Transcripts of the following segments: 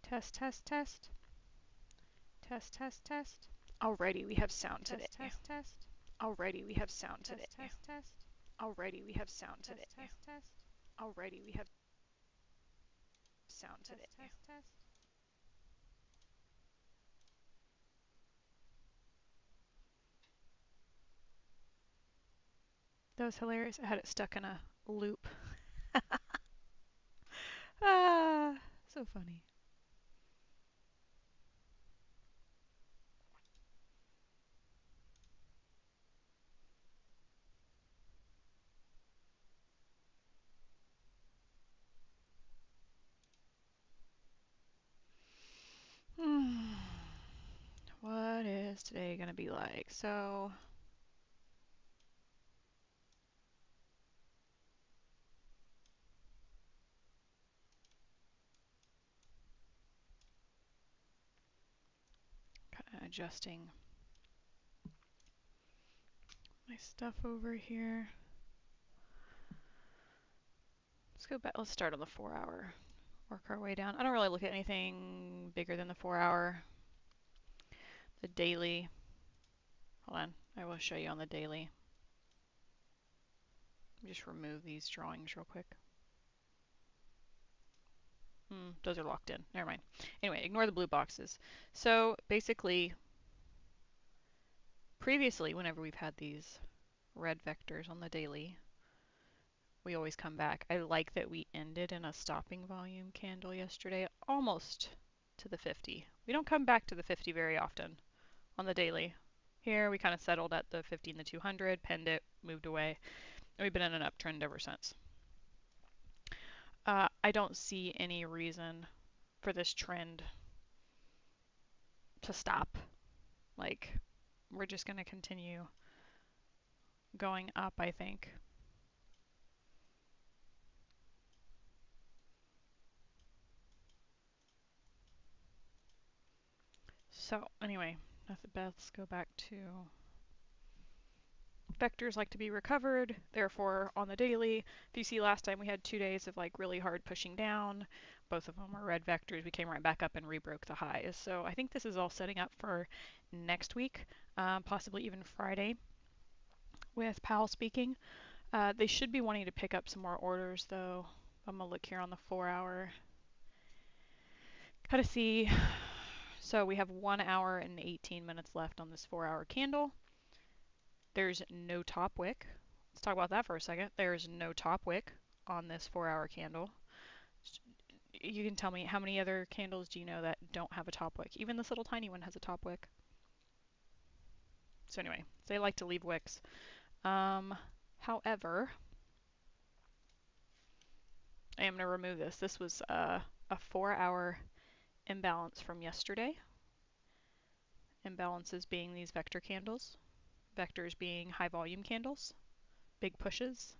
Test, test, test. Test, test, test. Alrighty, we have sound today. Test, test. Alrighty, we have sound today. Test, test. Alrighty, we have sound today. Test, test. Alrighty, we have sound today. Test, test. That was hilarious. I had it stuck in a loop. Ah, so funny. What is today gonna be like? So, kind of adjusting my stuff over here. Let's go back. Let's start on the 4-hour. Work our way down. I don't really look at anything bigger than the 4-hour. The daily. Hold on. I will show you on the daily. Just remove these drawings real quick. Those are locked in. Never mind. Anyway, ignore the blue boxes. So basically, previously, whenever we've had these red vectors on the daily, we always come back. I like that we ended in a stopping volume candle yesterday, almost to the 50. We don't come back to the 50 very often on the daily. Here we kind of settled at the 50 and the 200, penned it, moved away, and we've been in an uptrend ever since. I don't see any reason for this trend to stop. Like, we're just going to continue going up, I think. So anyway, let's go back to vectors like to be recovered, therefore on the daily. If you see last time we had 2 days of like really hard pushing down, both of them were red vectors. We came right back up and rebroke the highs. So I think this is all setting up for next week, possibly even Friday with Powell speaking. They should be wanting to pick up some more orders though. I'm gonna look here on the 4-hour. Kind of see. So we have 1 hour and 18 minutes left on this 4-hour candle. There's no top wick. Let's talk about that for a second. There's no top wick on this 4-hour candle. You can tell me how many other candles do you know that don't have a top wick? Even this little tiny one has a top wick. So anyway, they like to leave wicks. However, I am going to remove this. This was a 4-hour imbalance from yesterday. Imbalances being these vector candles. Vectors being high volume candles. Big pushes.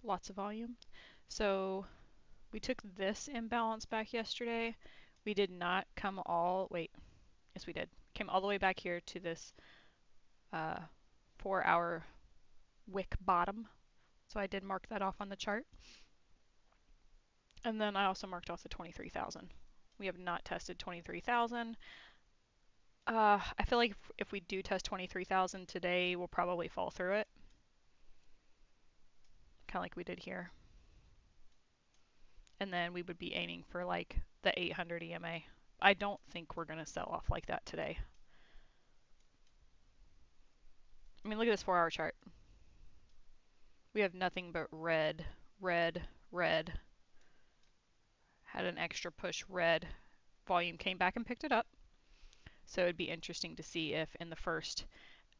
Lots of volume. So we took this imbalance back yesterday. We did not come all, wait, yes we did. Came all the way back here to this 4-hour wick bottom. So I did mark that off on the chart. And then I also marked off the 23,000. We have not tested 23,000. I feel like if we do test 23,000 today, we'll probably fall through it. Kind of like we did here. And then we would be aiming for like the 800 EMA. I don't think we're going to sell off like that today. I mean, look at this 4-hour chart. We have nothing but red, red, red. Had an extra push red. Volume came back and picked it up. So it'd be interesting to see if in the first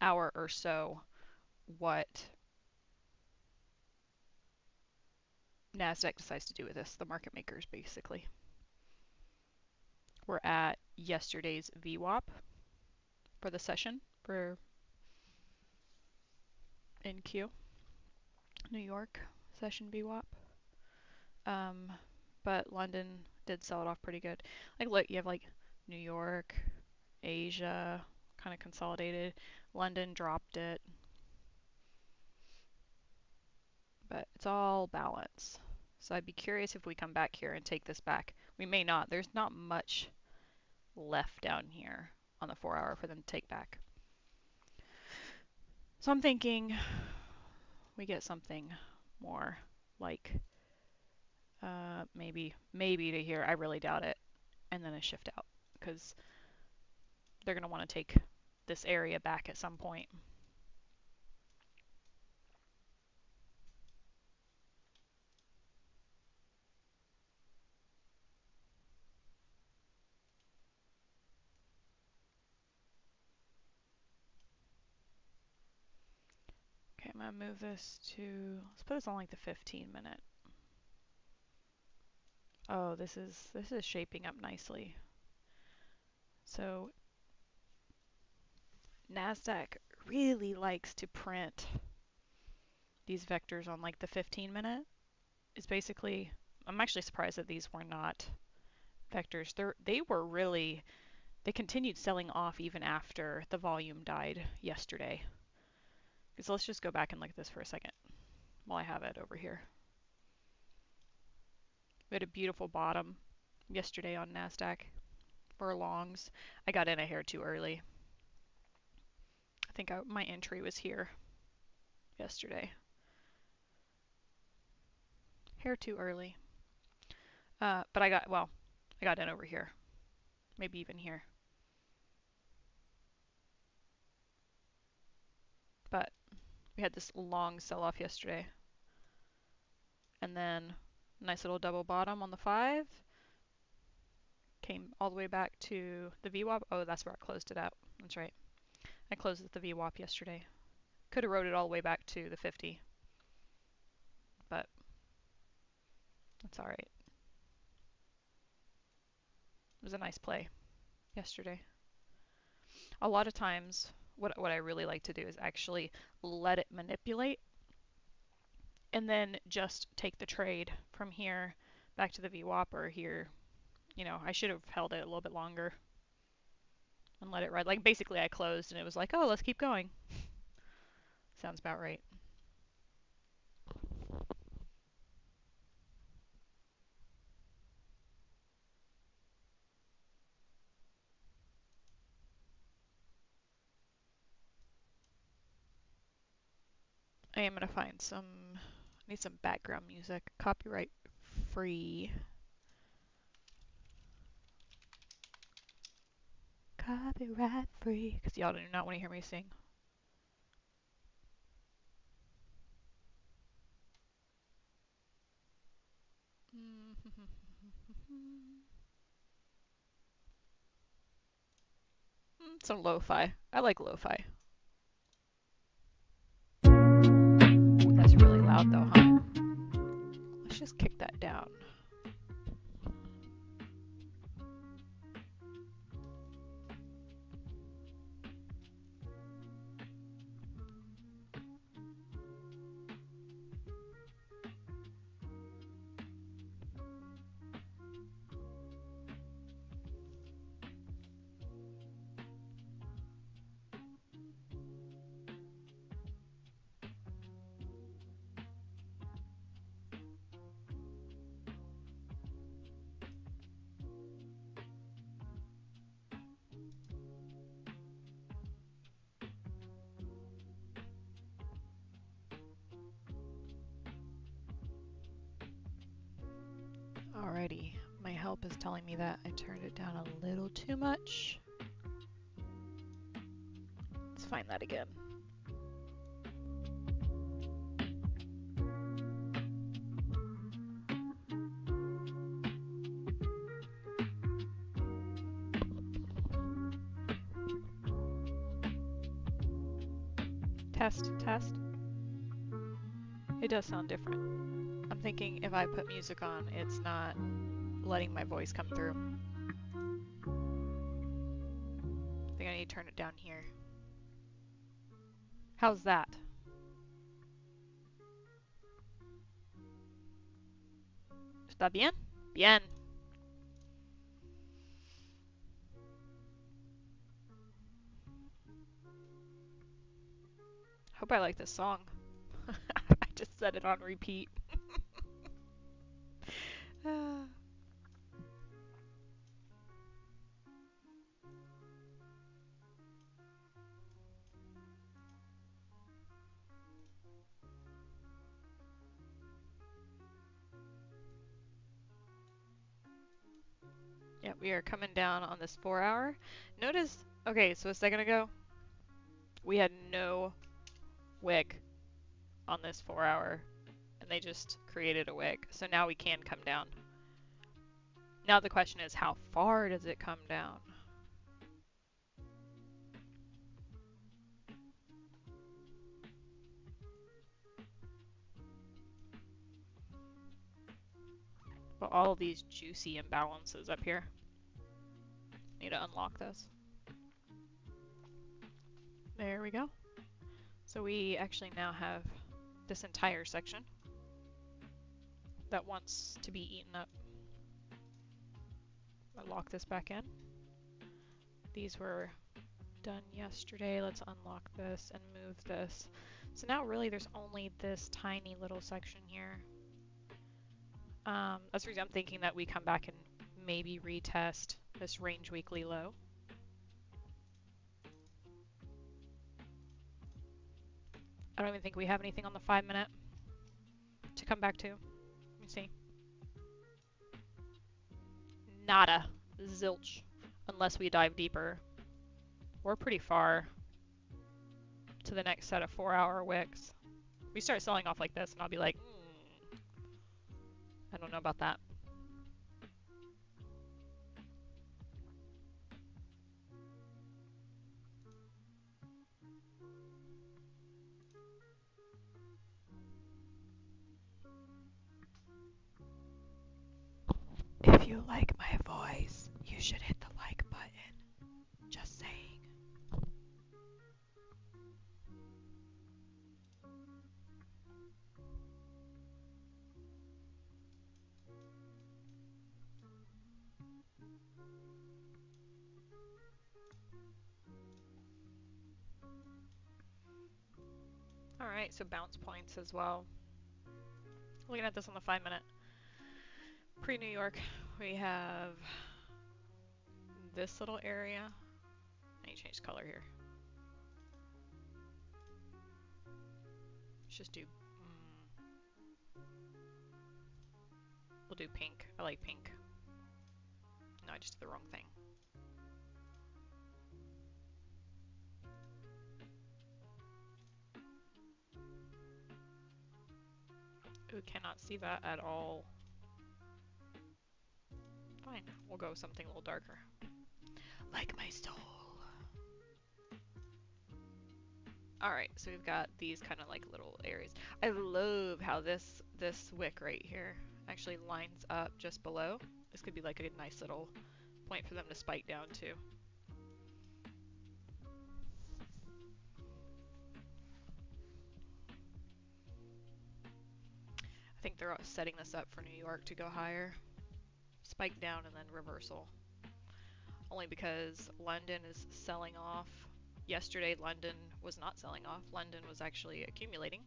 hour or so what NASDAQ decides to do with this, the market makers basically. We're at yesterday's VWAP for the session for NQ, New York session VWAP. But London did sell it off pretty good. Like look, you have like New York, Asia, kind of consolidated. London dropped it. But it's all balance. So I'd be curious if we come back here and take this back. We may not. There's not much left down here on the 4 hour for them to take back. So I'm thinking we get something more like maybe to here. I really doubt it. And then a shift out because they're going to want to take this area back at some point. Okay, I'm going to move this to, let's put this on like the 15-minute. Oh, this is shaping up nicely. So NASDAQ really likes to print these vectors on like the 15-minute. It's basically, I'm actually surprised that these were not vectors. They continued selling off even after the volume died yesterday. So let's just go back and look at this for a second while I have it over here. We had a beautiful bottom yesterday on NASDAQ for longs. I got in a hair too early. I think my entry was here yesterday. Hair too early. But I got in over here. Maybe even here. But we had this long sell-off yesterday. And then nice little double bottom on the 5. Came all the way back to the VWAP. Oh, that's where I closed it out. That's right. I closed at the VWAP yesterday. Could have rode it all the way back to the 50. But that's alright. It was a nice play yesterday. A lot of times, what I really like to do is actually let it manipulate and then just take the trade from here back to the VWAP or here. You know, I should have held it a little bit longer and let it ride. Like basically I closed and it was like, oh, let's keep going. Sounds about right. I am going to find need some background music, copyright free. Copyright free, because y'all do not want to hear me sing. Some lo-fi. I like lo-fi. That's really loud though, huh? Let's just kick that down. Alrighty, my help is telling me that I turned it down a little too much. Let's find that again. Test, test. It does sound different. I'm thinking if I put music on, it's not letting my voice come through. I think I need to turn it down here. How's that? ¿Está bien? Bien. Hope I like this song. I just set it on repeat. Ah. Yeah, we are coming down on this 4 hour. Notice, okay, so a second ago, we had no wick on this 4 hour, and they just created a wick. So now we can come down. Now the question is, how far does it come down? But all of these juicy imbalances up here. Need to unlock this. There we go. So we actually now have this entire section that wants to be eaten up. I'll lock this back in. These were done yesterday. Let's unlock this and move this. So now really there's only this tiny little section here. That's the reason I'm thinking that we come back and maybe retest this range weekly low. I don't even think we have anything on the 5-minute to come back to. Let me see. Nada. Zilch. Unless we dive deeper. We're pretty far to the next set of 4-hour wicks. We start selling off like this and I'll be like, I don't know about that. If you like my voice, you should hit the like button. Just saying. Alright, so bounce points as well. Looking at this on the 5-minute. Pre-New York, we have this little area. I need to change color here. Let's just do... we'll do pink. I like pink. No, I just did the wrong thing. Ooh, cannot see that at all. Fine, we'll go with something a little darker. Like my soul. Alright, so we've got these kind of like little areas. I love how this wick right here actually lines up just below. This could be like a nice little point for them to spike down to. I think they're setting this up for New York to go higher. Spike down and then reversal. Only because London is selling off. Yesterday London was not selling off. London was actually accumulating,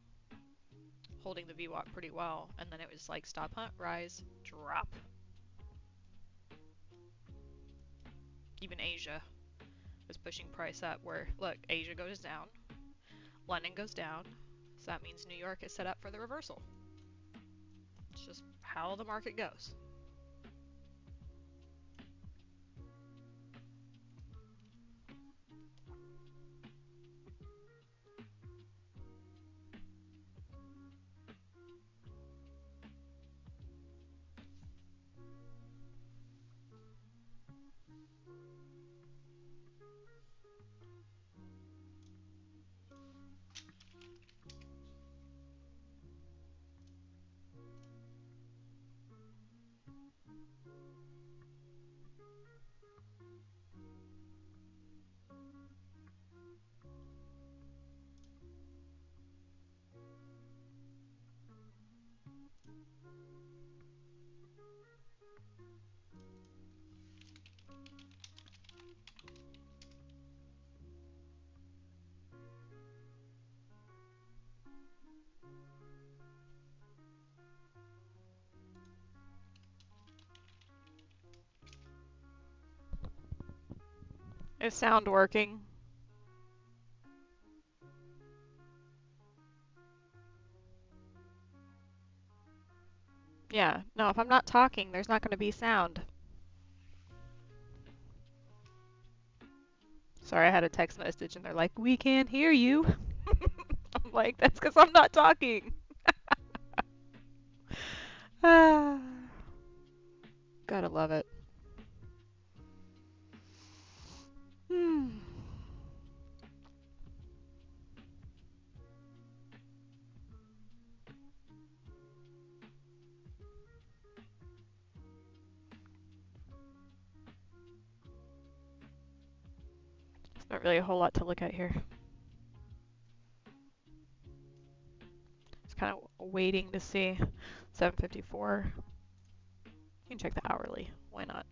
holding the VWAP pretty well, and then it was like stop hunt, rise, drop. Even Asia was pushing price up where, look, Asia goes down, London goes down, so that means New York is set up for the reversal. It's just how the market goes. Is sound working? Yeah. No, if I'm not talking, there's not going to be sound. Sorry, I had a text message and they're like, "We can't hear you." I'm like, "That's because I'm not talking." Ah, gotta love it. Hmm. There's not really a whole lot to look at here. Just kind of waiting to see. 754. You can check the hourly. Why not?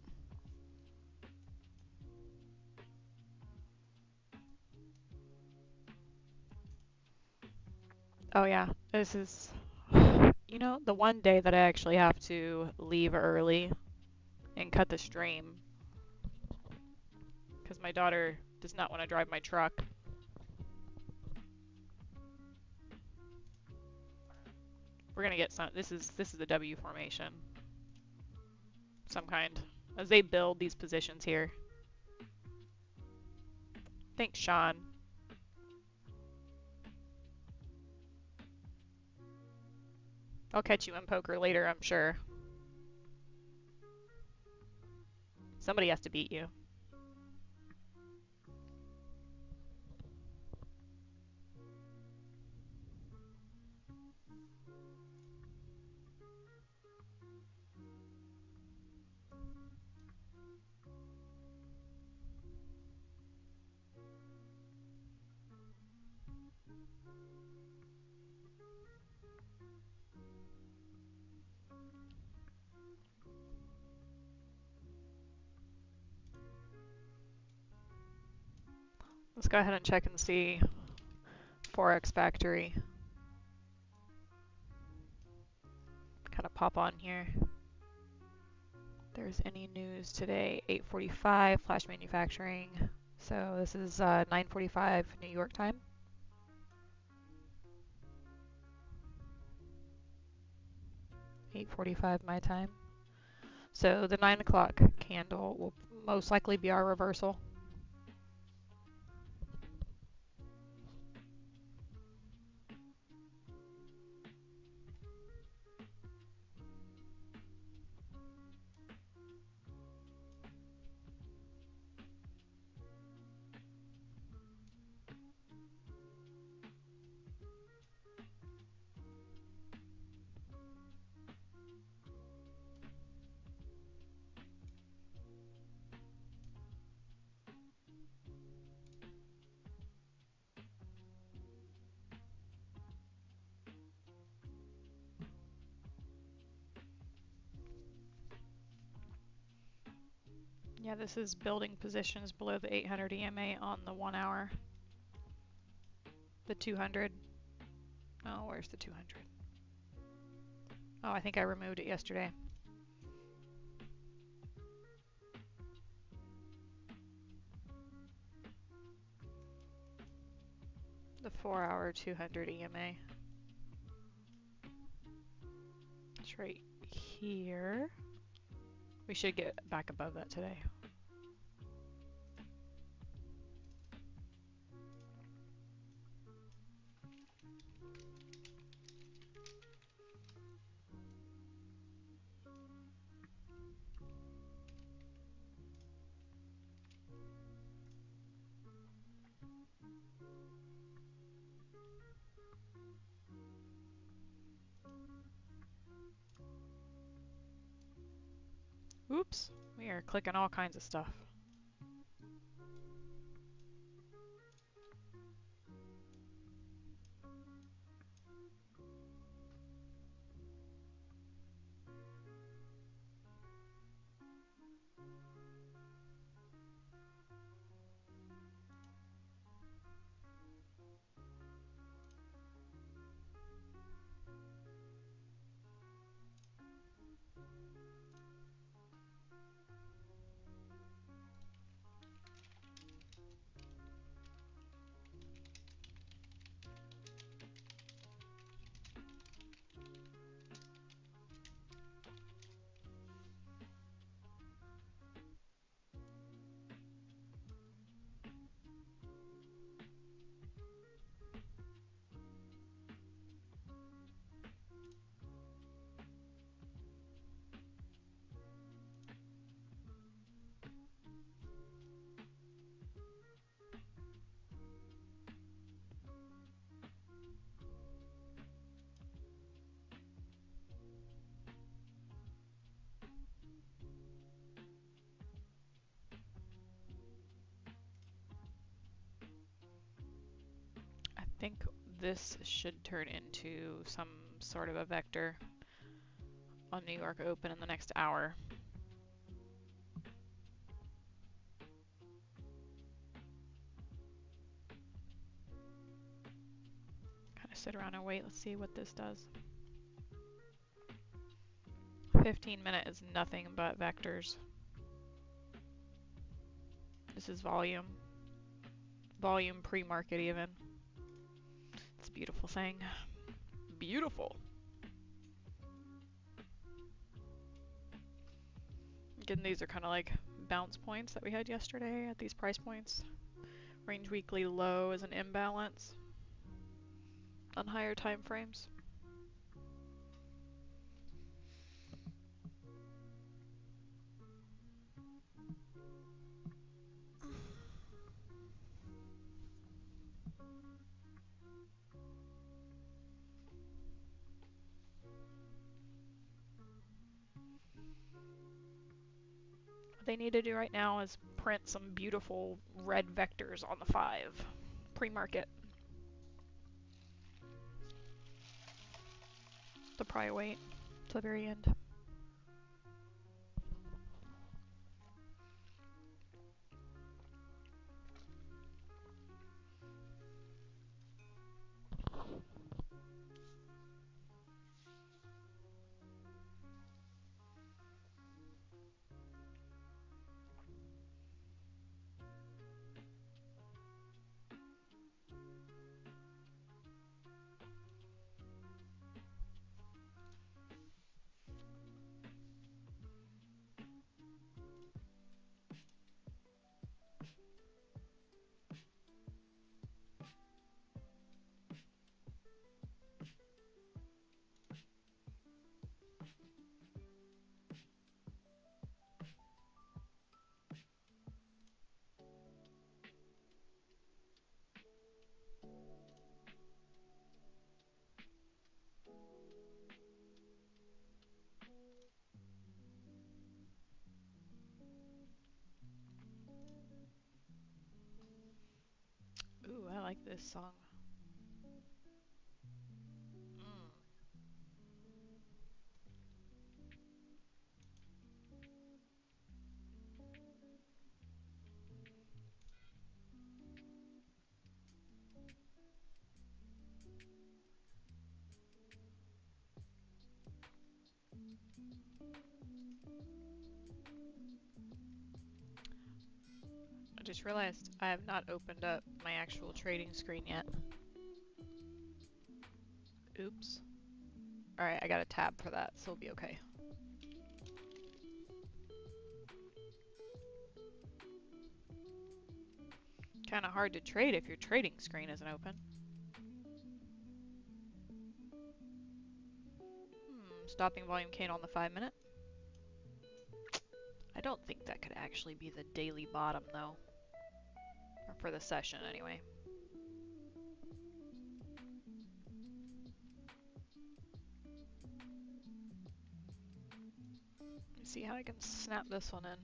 Oh yeah, this is, you know, the one day that I actually have to leave early and cut the stream because my daughter does not want to drive my truck. We're gonna get some. This is a W formation, some kind, as they build these positions here. Thanks, Sean. I'll catch you in poker later, I'm sure. Somebody has to beat you. Let's go ahead and check and see Forex Factory. Kind of pop on here. If there's any news today. 8:45 Flash Manufacturing. So this is 9:45 New York time. 8:45 my time. So the 9 o'clock candle will most likely be our reversal. Yeah, this is building positions below the 800 EMA on the 1 hour. The 200. Oh, where's the 200? Oh, I think I removed it yesterday. The 4 hour 200 EMA. It's right here. We should get back above that today. Oops, we are clicking all kinds of stuff. this should turn into some sort of a vector on New York Open in the next hour. Kind of sit around and wait. Let's see what this does. 15-minute is nothing but vectors. This is volume. Volume pre-market even. It's a beautiful thing. Beautiful. Again, these are kind of like bounce points that we had yesterday at these price points. Range weekly low is an imbalance on higher time frames. What they need to do right now is print some beautiful red vectors on the 5 pre-market. They'll probably wait to the very end. Ooh, I like this song. I just realized I have not opened up my actual trading screen yet. Oops. Alright, I got a tab for that, so it'll be okay. Kind of hard to trade if your trading screen isn't open. Stopping volume cane on the 5-minute. I don't think that could actually be the daily bottom though. Or for the session anyway. Let me see how I can snap this one in.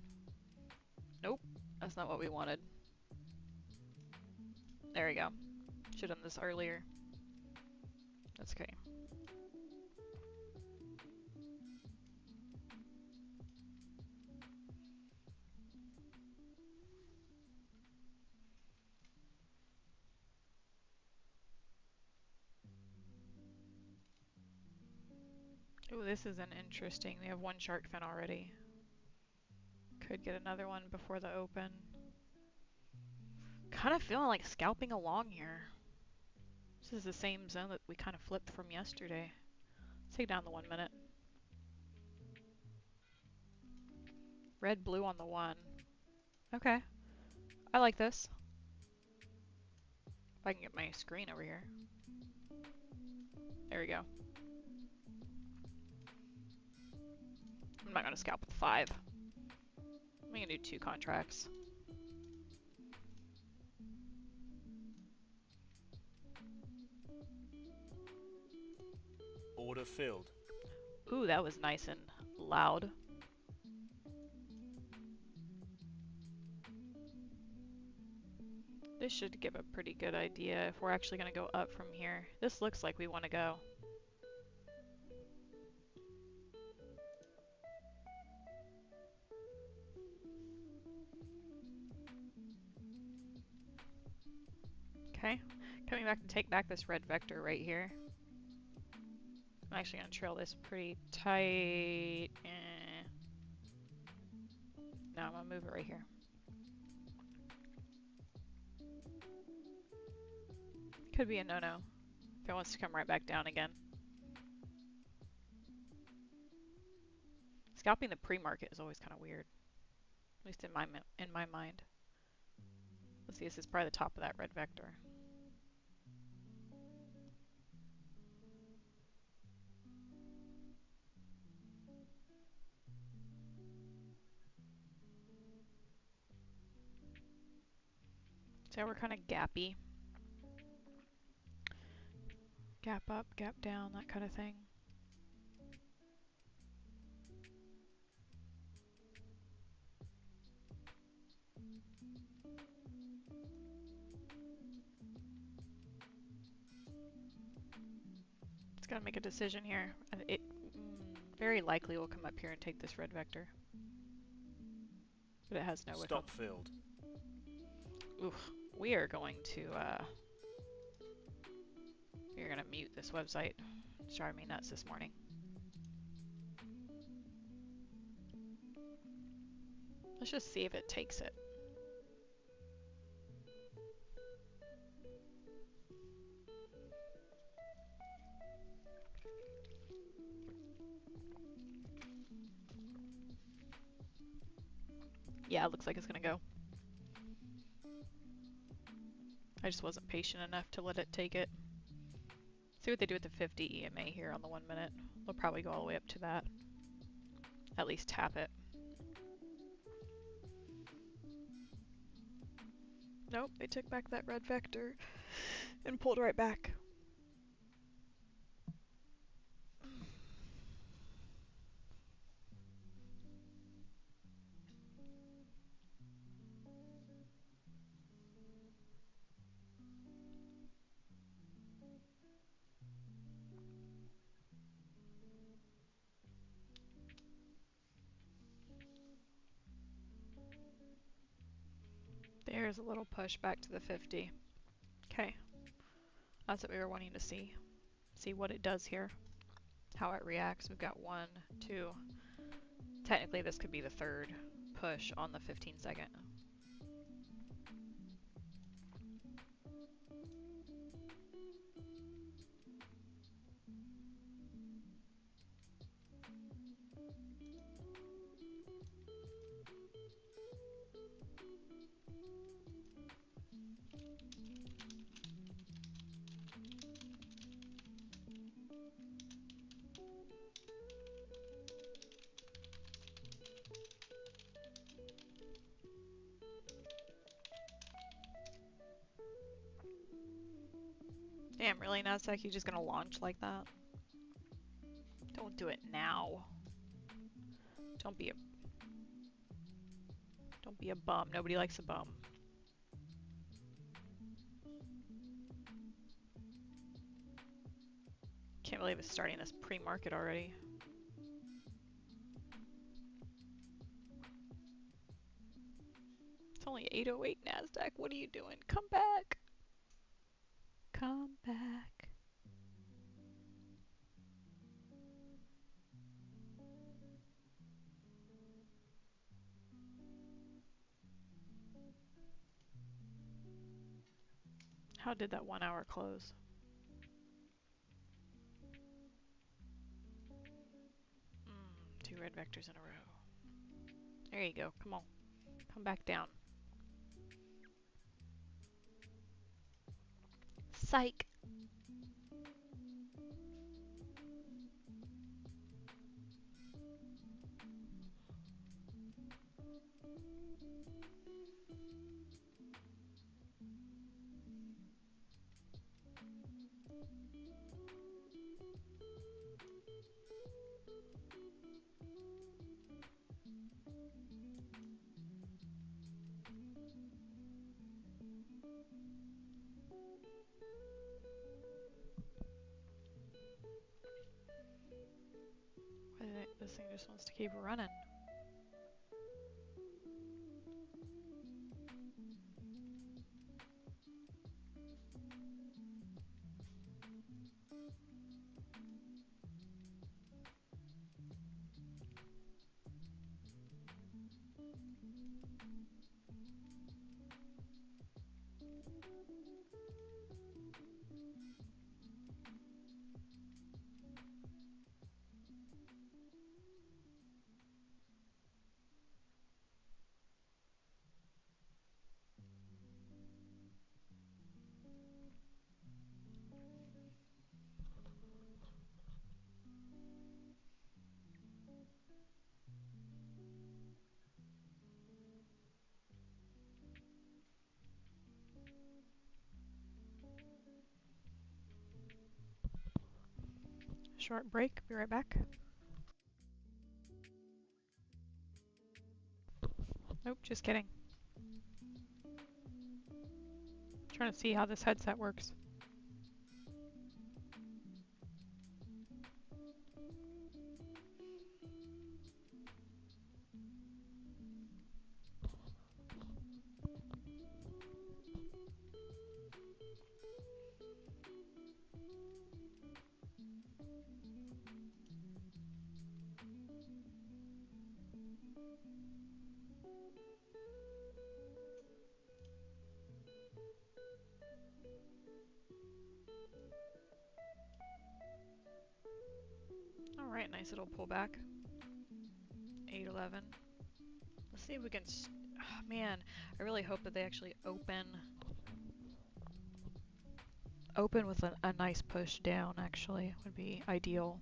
Nope, that's not what we wanted. There we go. Should have done this earlier. That's okay. Ooh, this is an interesting. We have one shark fin already. Could get another one before the open. Kind of feeling like scalping along here. This is the same zone that we kind of flipped from yesterday. Let's take down the 1-minute. Red, blue on the 1. Okay. I like this. If I can get my screen over here. There we go. I'm not going to scalp with 5. I'm going to do 2 contracts. Order filled. Ooh, that was nice and loud. This should give a pretty good idea if we're actually going to go up from here. This looks like we want to go. Okay, coming back to take back this red vector right here. I'm actually going to trail this pretty tight. No, I'm going to move it right here. Could be a no-no if it wants to come right back down again. Scalping the pre-market is always kind of weird, at least in my mind. Let's see, this is probably the top of that red vector. So we're kind of gappy. Gap up, gap down, that kind of thing. It's got to make a decision here. And it very likely will come up here and take this red vector. But it has no Stop filled. Oof. We are going to we're gonna mute this website. It's driving me nuts this morning. Let's just see if it takes it. Yeah, it looks like it's gonna go. I just wasn't patient enough to let it take it. See what they do with the 50 EMA here on the 1 minute. They'll probably go all the way up to that. At least tap it. Nope, they took back that red vector and pulled right back. There's a little push back to the 50. Okay, that's what we were wanting to see. See what it does here, how it reacts. We've got 1, 2. Technically, this could be the third push on the 15-second. Damn, really, Nasdaq? You just gonna launch like that? Don't do it now. Don't be a bum. Nobody likes a bum. Can't believe it's starting this pre-market already. It's only 8:08 Nasdaq. What are you doing? Come back. Come back. How did that 1 hour close? Two red vectors in a row. There you go. Come on. Come back down. Psych. This thing just wants to keep running. Short break, be right back. Nope, just kidding. Trying to see how this headset works. Alright, nice little pullback. 811. Let's see if we can... Oh, man, I really hope that they actually open with a nice push down, actually. Would be ideal.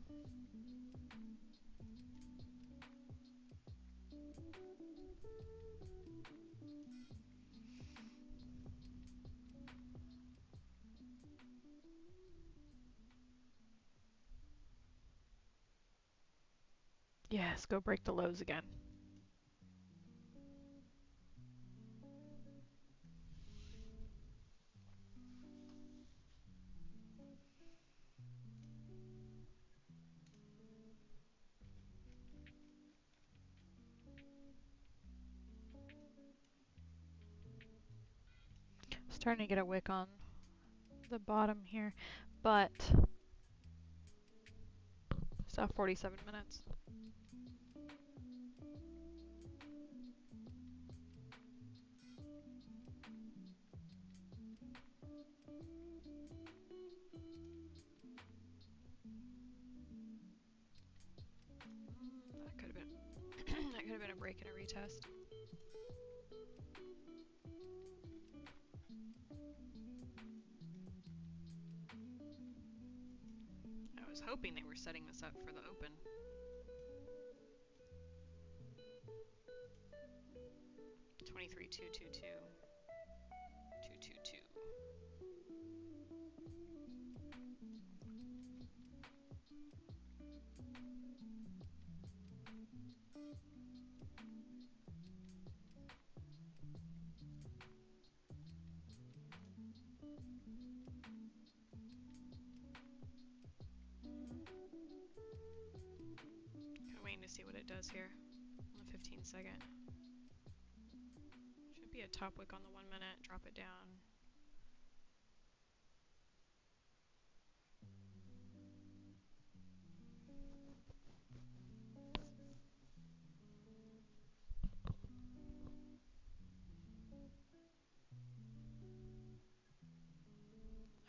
Yes, go break the lows again. Starting to get a wick on the bottom here, but still 47 minutes. That could have been that could have been a break and a retest. I was hoping they were setting this up for the open. $23,222. 222. Kind of waiting to see what it does here on the 15-second. Should be a top wick on the 1 minute, drop it down.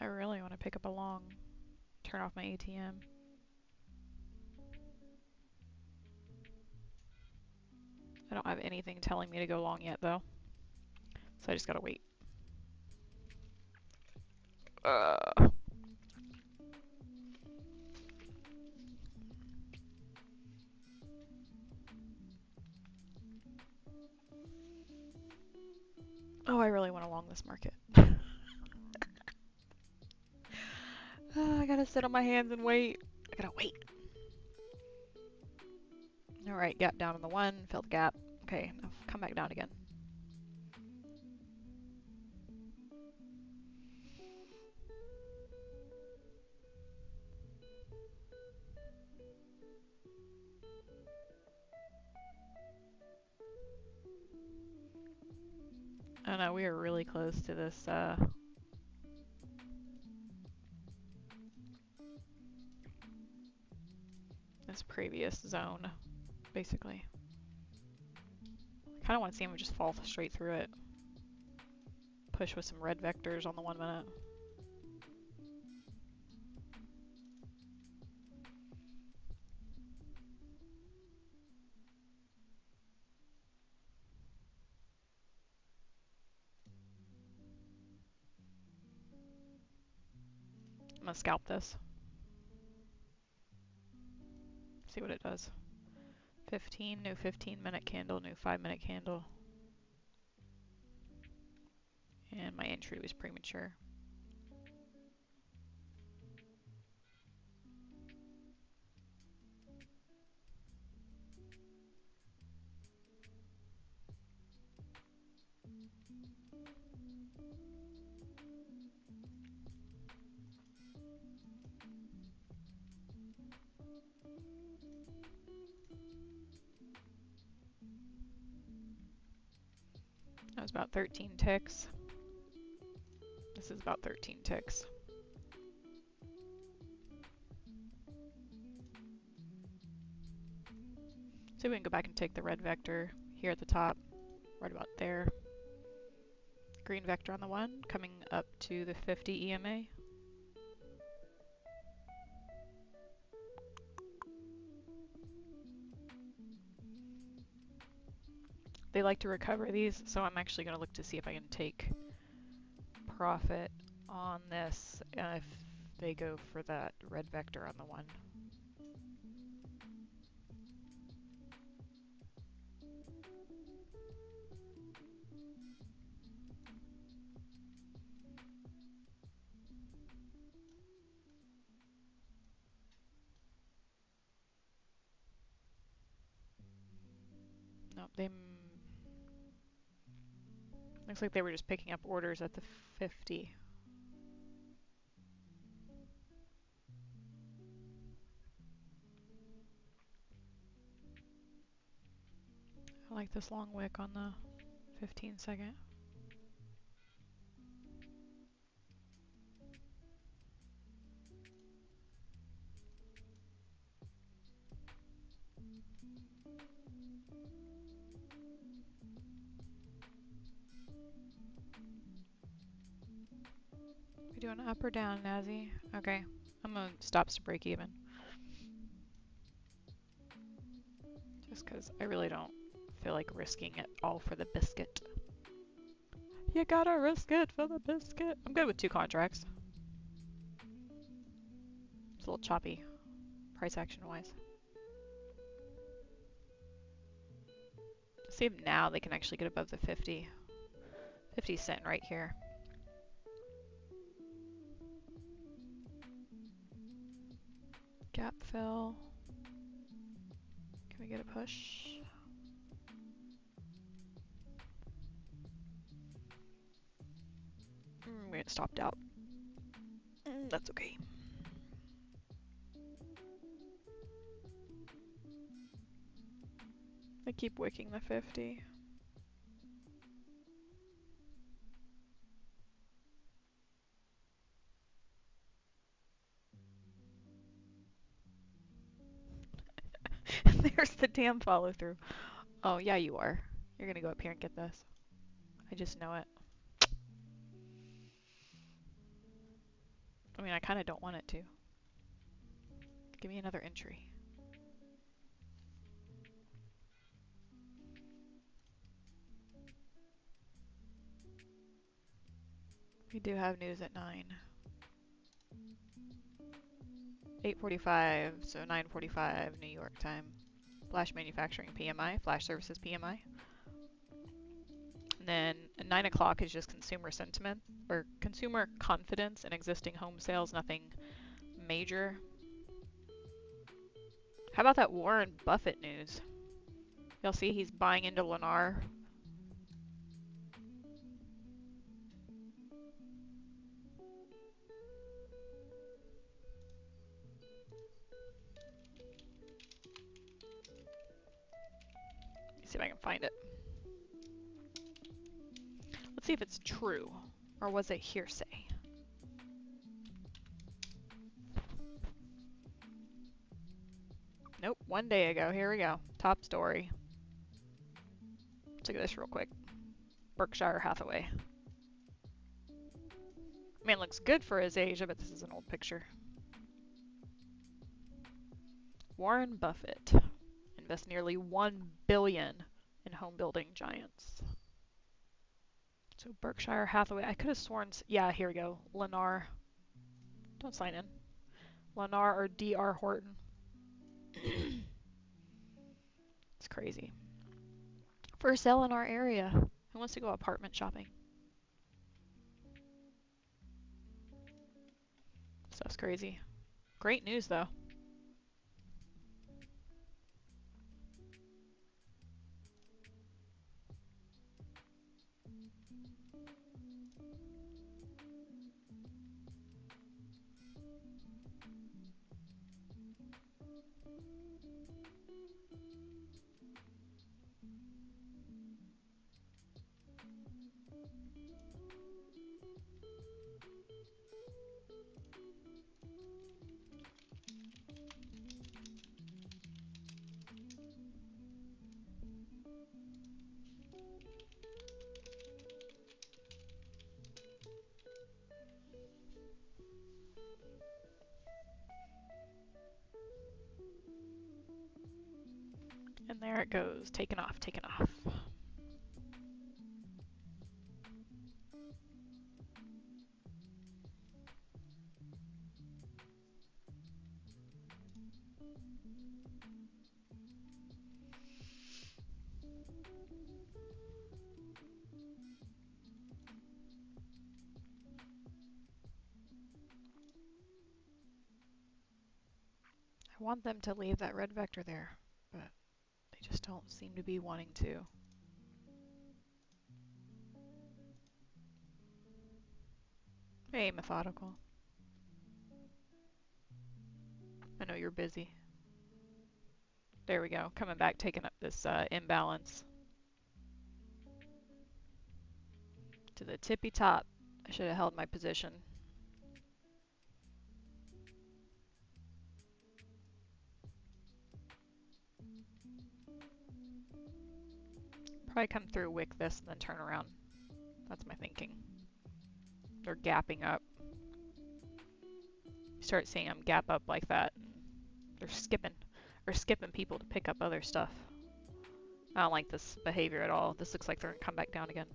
I really want to pick up a long, turn off my ATM. I don't have anything telling me to go long yet though, so I just gotta wait. Oh, I really want to long this market. I gotta sit on my hands and wait. I gotta wait. Alright, gap down on the 1, fill the gap. Okay, now come back down again. Oh no, we are really close to this this previous zone, basically. I kind of want to see him just fall straight through it. Push with some red vectors on the 1 minute. I'm gonna scalp this. See what it does. 15, new 15-minute candle, new 5-minute candle. And my entry was premature. That was about 13 ticks. This is about 13 ticks. So we can go back and take the red vector here at the top, right about there. Green vector on the 1, coming up to the 50 EMA. They like to recover these, so I'm actually going to look to see if I can take profit on this if they go for that red vector on the 1. Nope, they looks like they were just picking up orders at the 50. I like this long wick on the 15 second. We doing up or down, Nazi? Okay, I'm gonna stop to break even. Just because I really don't feel like risking it all for the biscuit. You gotta risk it for the biscuit. I'm good with 2 contracts. It's a little choppy, price action wise. See if now they can actually get above the 50. 50 sitting right here. Gap fill. Can we get a push? We get stopped out. That's okay. I keep wicking the 50. There's the damn follow through. Oh, yeah, you are. You're gonna go up here and get this. I just know it. I mean, I kind of don't want it to. Give me another entry. We do have news at 9. 8:45, so 9:45 New York time. Flash manufacturing PMI, flash services PMI. And then at 9 o'clock is just consumer sentiment, or consumer confidence in existing home sales, nothing major. How about that Warren Buffett news? You'll see he's buying into Lennar. see if I can find it. Let's see if it's true, or was it hearsay? Nope, 1 day ago. Here we go. Top story. Let's look at this real quick. Berkshire Hathaway. Man, looks good for his age. I bet this is an old picture. Warren Buffett invests nearly $1 billion in home building giants. So Berkshire Hathaway. I could have sworn. Yeah, here we go. Lennar. Don't sign in. Lennar or D.R. Horton. It's crazy. For sale in our area. Who wants to go apartment shopping? Stuff's crazy. Great news though. And there it goes, taking off, taking off. I want them to leave that red vector there, but they just don't seem to be wanting to. Hey, methodical. I know you're busy. There we go, coming back, taking up this imbalance. To the tippy top. I should have held my position. Probably come through, wick this, and then turn around. That's my thinking. They're gapping up. You start seeing them gap up like that. They're skipping people to pick up other stuff. I don't like this behavior at all. This looks like they're gonna come back down again.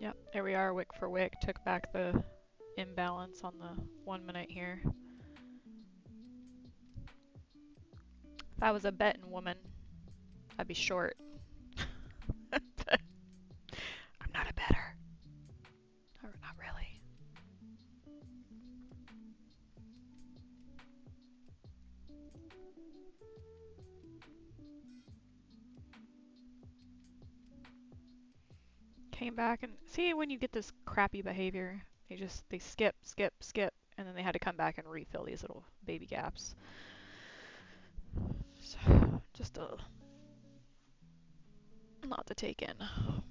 Yep, there we are, wick for wick. Took back the imbalance on the 1 minute here. If I was a betting woman, I'd be short. I'm not a better. Or not really. Came back and see when you get this crappy behavior, they skip, and then they had to come back and refill these little baby gaps. So, just a lot to take in.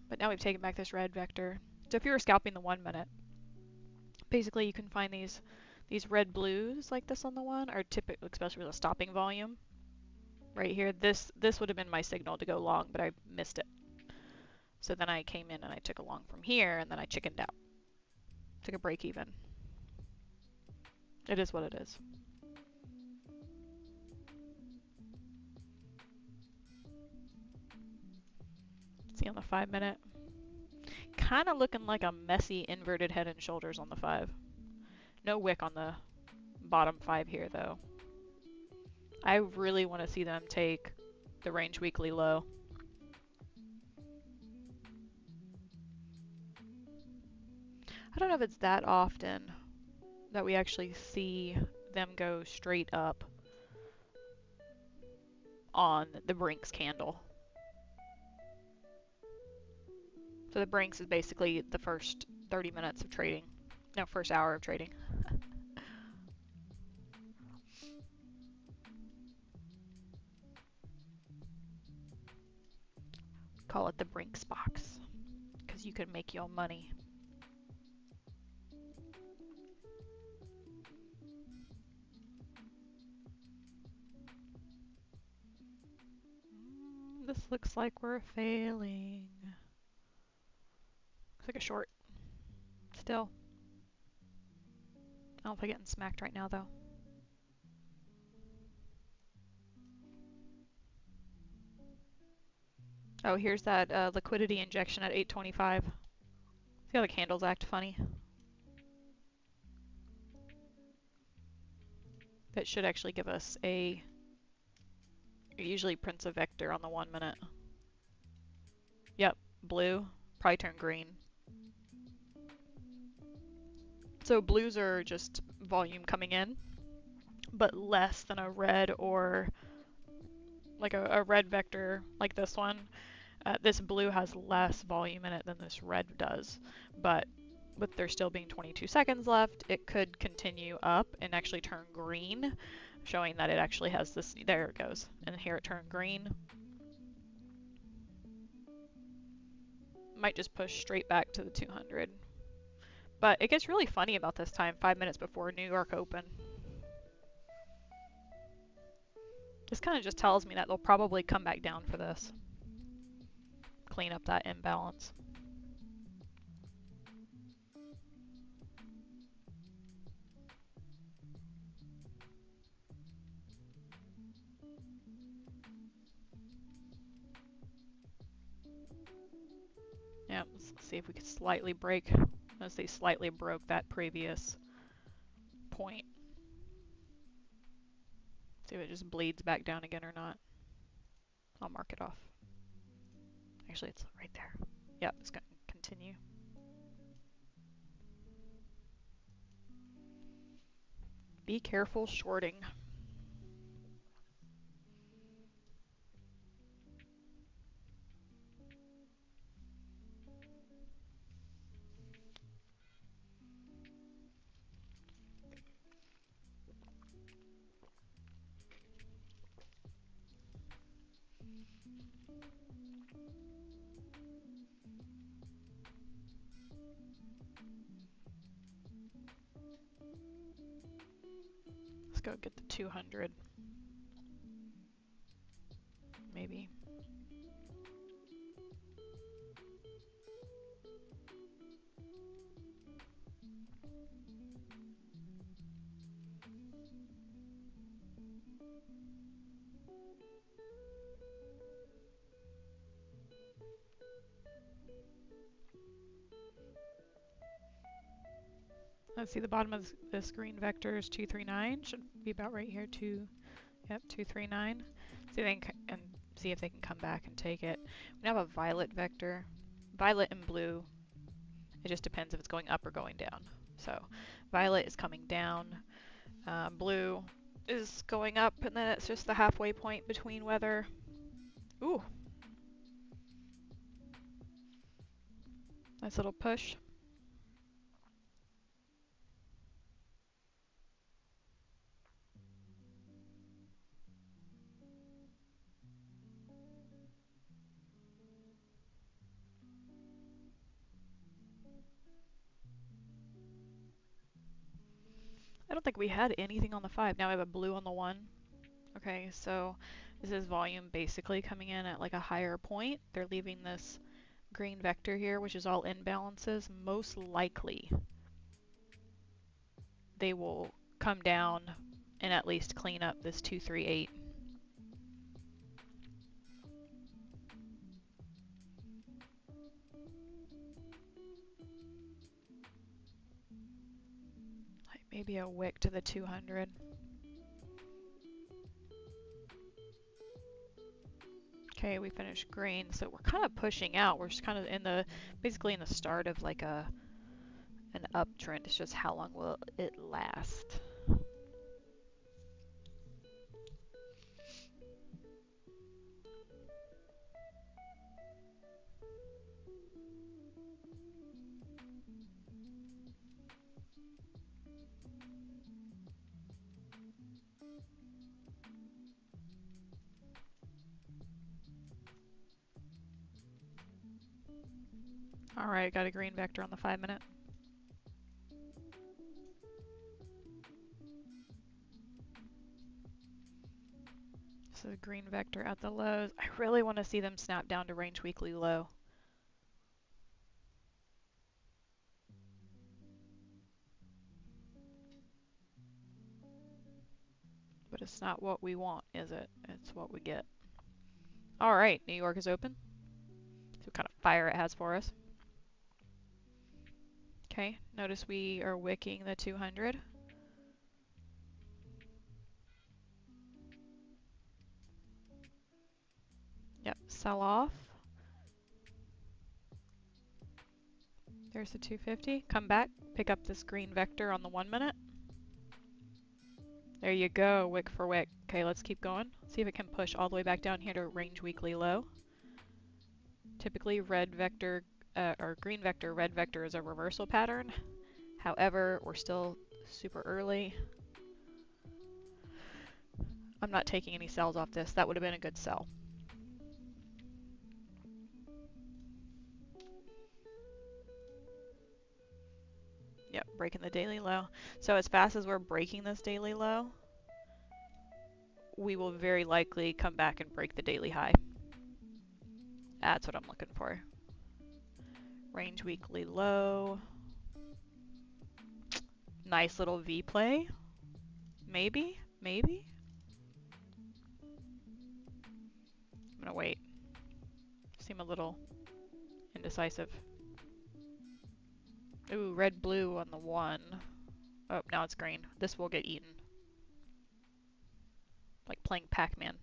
But now we've taken back this red vector. So if you were scalping the 1 minute, basically you can find these red blues like this on the one, are typical, especially with a stopping volume. Right here, this would have been my signal to go long, but I missed it. So then I came in and I took a long from here, and then I chickened out. Took a break even. It is what it is. See on the 5 minute. Kind of looking like a messy inverted head and shoulders on the 5. No wick on the bottom 5 here though. I really want to see them take the range weekly low. I don't know if it's that often that we actually see them go straight up on the Brinks candle. So the Brinks is basically the first 30 minutes of trading. No, first hour of trading. Call it the Brinks box because you can make your money. This looks like we're failing. Looks like a short. Still. I don't know if I'm getting smacked right now, though. Oh, here's that liquidity injection at 825. See how the candles act funny? That should actually give us a... It usually prints a vector on the 1 minute. Yep, blue. Probably turn green. So blues are just volume coming in, but less than a red or like a red vector like this one. This blue has less volume in it than this red does, but with there still being 22 seconds left, it could continue up and actually turn green, showing that it actually has this, there it goes, and here it turned green. Might just push straight back to the 200. But it gets really funny about this time, 5 minutes before New York Open. This kind of just tells me that they'll probably come back down for this. Clean up that imbalance. Yeah, let's see if we could slightly break. Notice they slightly broke that previous point. See if it just bleeds back down again or not. I'll mark it off. Actually, it's right there. Yep, it's going to continue. Be careful shorting. Let's go get the 200. Maybe. Let's see, the bottom of this green vector is 239. Should be about right here. Yep, 239. See, and see if they can come back and take it. We have a violet vector. Violet and blue. It just depends if it's going up or going down. So, violet is coming down. Blue is going up, and then it's just the halfway point between whether... Ooh! Nice little push. I don't think we had anything on the 5. Now we have a blue on the 1. Okay, so this is volume basically coming in at like a higher point. They're leaving this green vector here, which is all imbalances. Most likely they will come down and at least clean up this 238. Like maybe a wick to the 200. Okay, we finished green, so we're kind of pushing out. We're just kind of in the, basically in the start of like an uptrend. It's just how long will it last? All right, got a green vector on the 5-minute. So green vector at the lows. I really want to see them snap down to range weekly low. But it's not what we want, is it? It's what we get. All right, New York is open. See what kind of fire it has for us. Okay, notice we are wicking the 200. Yep, sell off. There's the 250. Come back, pick up this green vector on the 1-minute. There you go, wick for wick. Okay, let's keep going. See if it can push all the way back down here to range weekly low. Typically red vector, or green vector, red vector is a reversal pattern. However, we're still super early. I'm not taking any sells off this. That would have been a good sell. Yep, breaking the daily low. So as fast as we're breaking this daily low, we will very likely come back and break the daily high. That's what I'm looking for. Range weekly low. Nice little V play. Maybe, maybe. I'm gonna wait. Seem a little indecisive. Ooh, red blue on the 1. Oh, now it's green. This will get eaten. Like playing Pac-Man.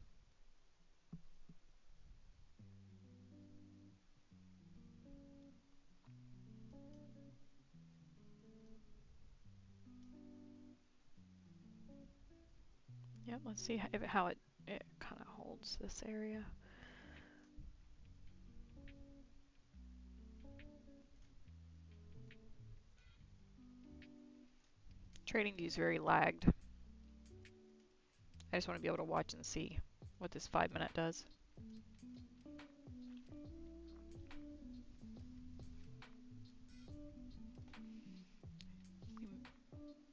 Yep, let's see how it kind of holds this area. Trading view is very lagged. I just want to be able to watch and see what this 5-minute does.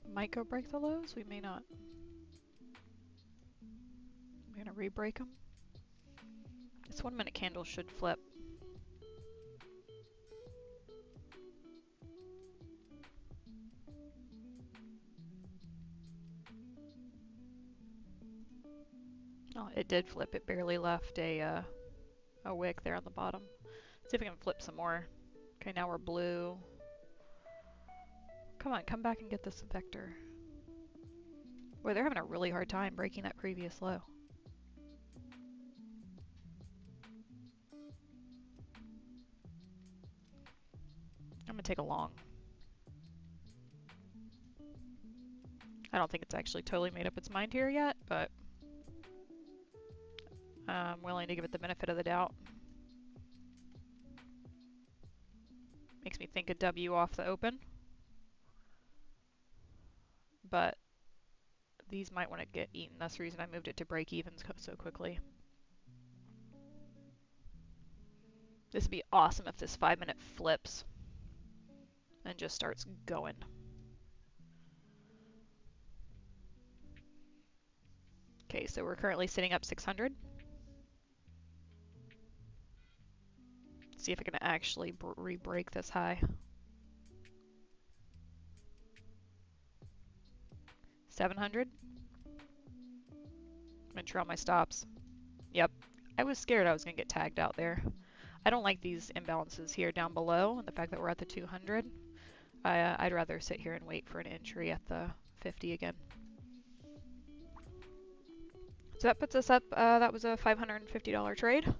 We might go break the lows, we may not. I'm gonna re-break them. This 1-minute candle should flip. Oh, it did flip. It barely left a wick there on the bottom. Let's see if we can flip some more. Okay, now we're blue. Come on, come back and get this vector. Boy, they're having a really hard time breaking that previous low. I'm gonna take a long. I don't think it's actually totally made up its mind here yet, but I'm willing to give it the benefit of the doubt. Makes me think a W off the open. But these might want to get eaten. That's the reason I moved it to break even so quickly. This would be awesome if this 5-minute flips and just starts going. Okay, so we're currently sitting up 600. See if I can actually re-break this high. 700. I'm gonna draw my stops. Yep, I was scared I was gonna get tagged out there. I don't like these imbalances here down below, and the fact that we're at the 200. I'd rather sit here and wait for an entry at the 50 again. So that puts us up, that was a $550 trade.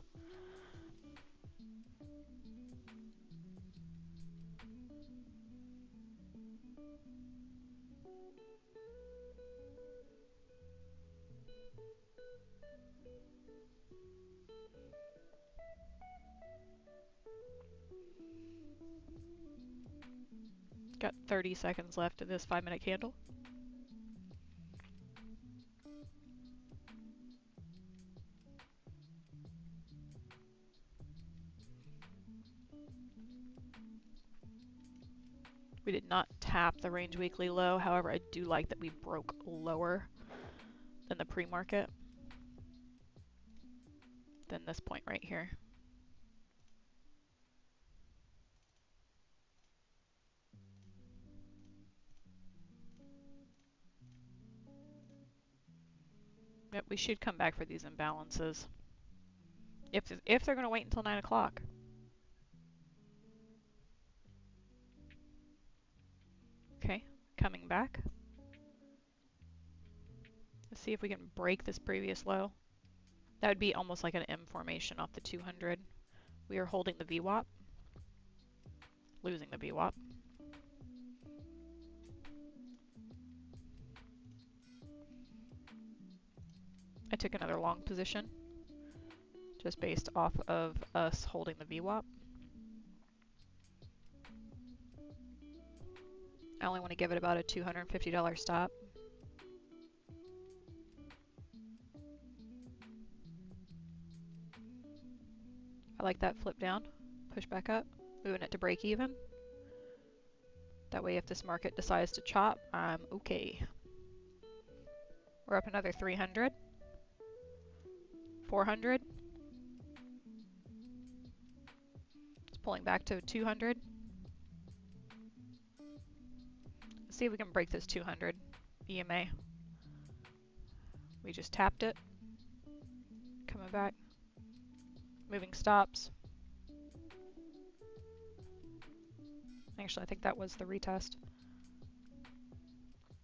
Got 30 seconds left of this 5-minute candle. We did not tap the range weekly low. However, I do like that we broke lower than the pre-market, than this point right here. Yep, we should come back for these imbalances. If they're going to wait until 9 o'clock. Okay, coming back. Let's see if we can break this previous low. That would be almost like an M formation off the 200. We are holding the VWAP, losing the VWAP. I took another long position just based off of us holding the VWAP. I only want to give it about a $250 stop. I like that flip down, push back up, moving it to break even. That way if this market decides to chop, I'm okay. We're up another 300, 400. It's pulling back to 200. Let's see if we can break this 200 EMA. We just tapped it. Coming back. Moving stops. Actually, I think that was the retest.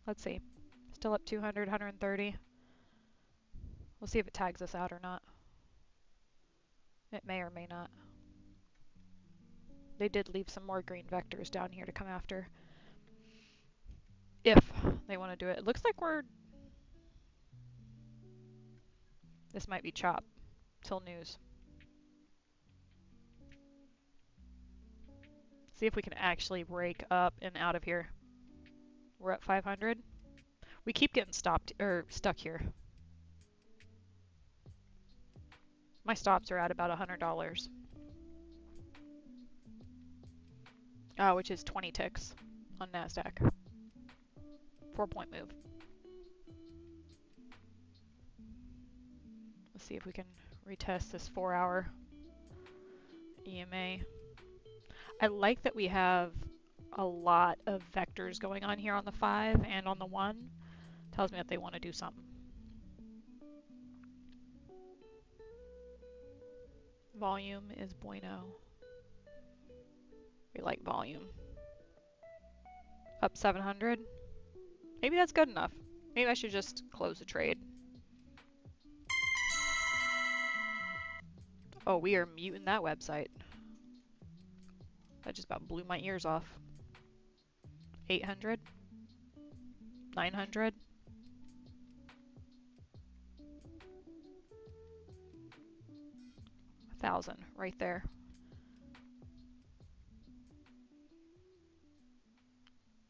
Let's see. Still up 200, 130. We'll see if it tags us out or not. It may or may not. They did leave some more green vectors down here to come after, if they want to do it. It looks like this might be chop till news. See if we can actually break up and out of here. We're at 500. We keep getting stopped or stuck here. My stops are at about $100. Which is 20 ticks on NASDAQ. 4-point move. Let's see if we can retest this 4-hour EMA. I like that we have a lot of vectors going on here on the 5 and on the 1. Tells me that they want to do something. Volume is bueno. We like volume. Up 700. Maybe that's good enough. Maybe I should just close the trade. Oh, we are muting that website. That just about blew my ears off. 800. 900. 1,000 right there.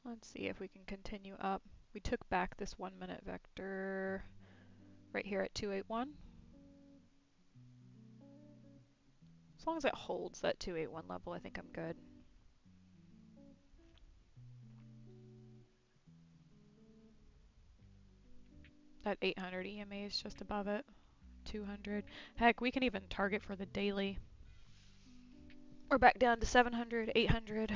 Let's see if we can continue up. We took back this 1-minute vector right here at 281. As long as it holds that 281 level, I think I'm good. That 800 EMA is just above it. 200. Heck, we can even target for the daily. We're back down to 700, 800.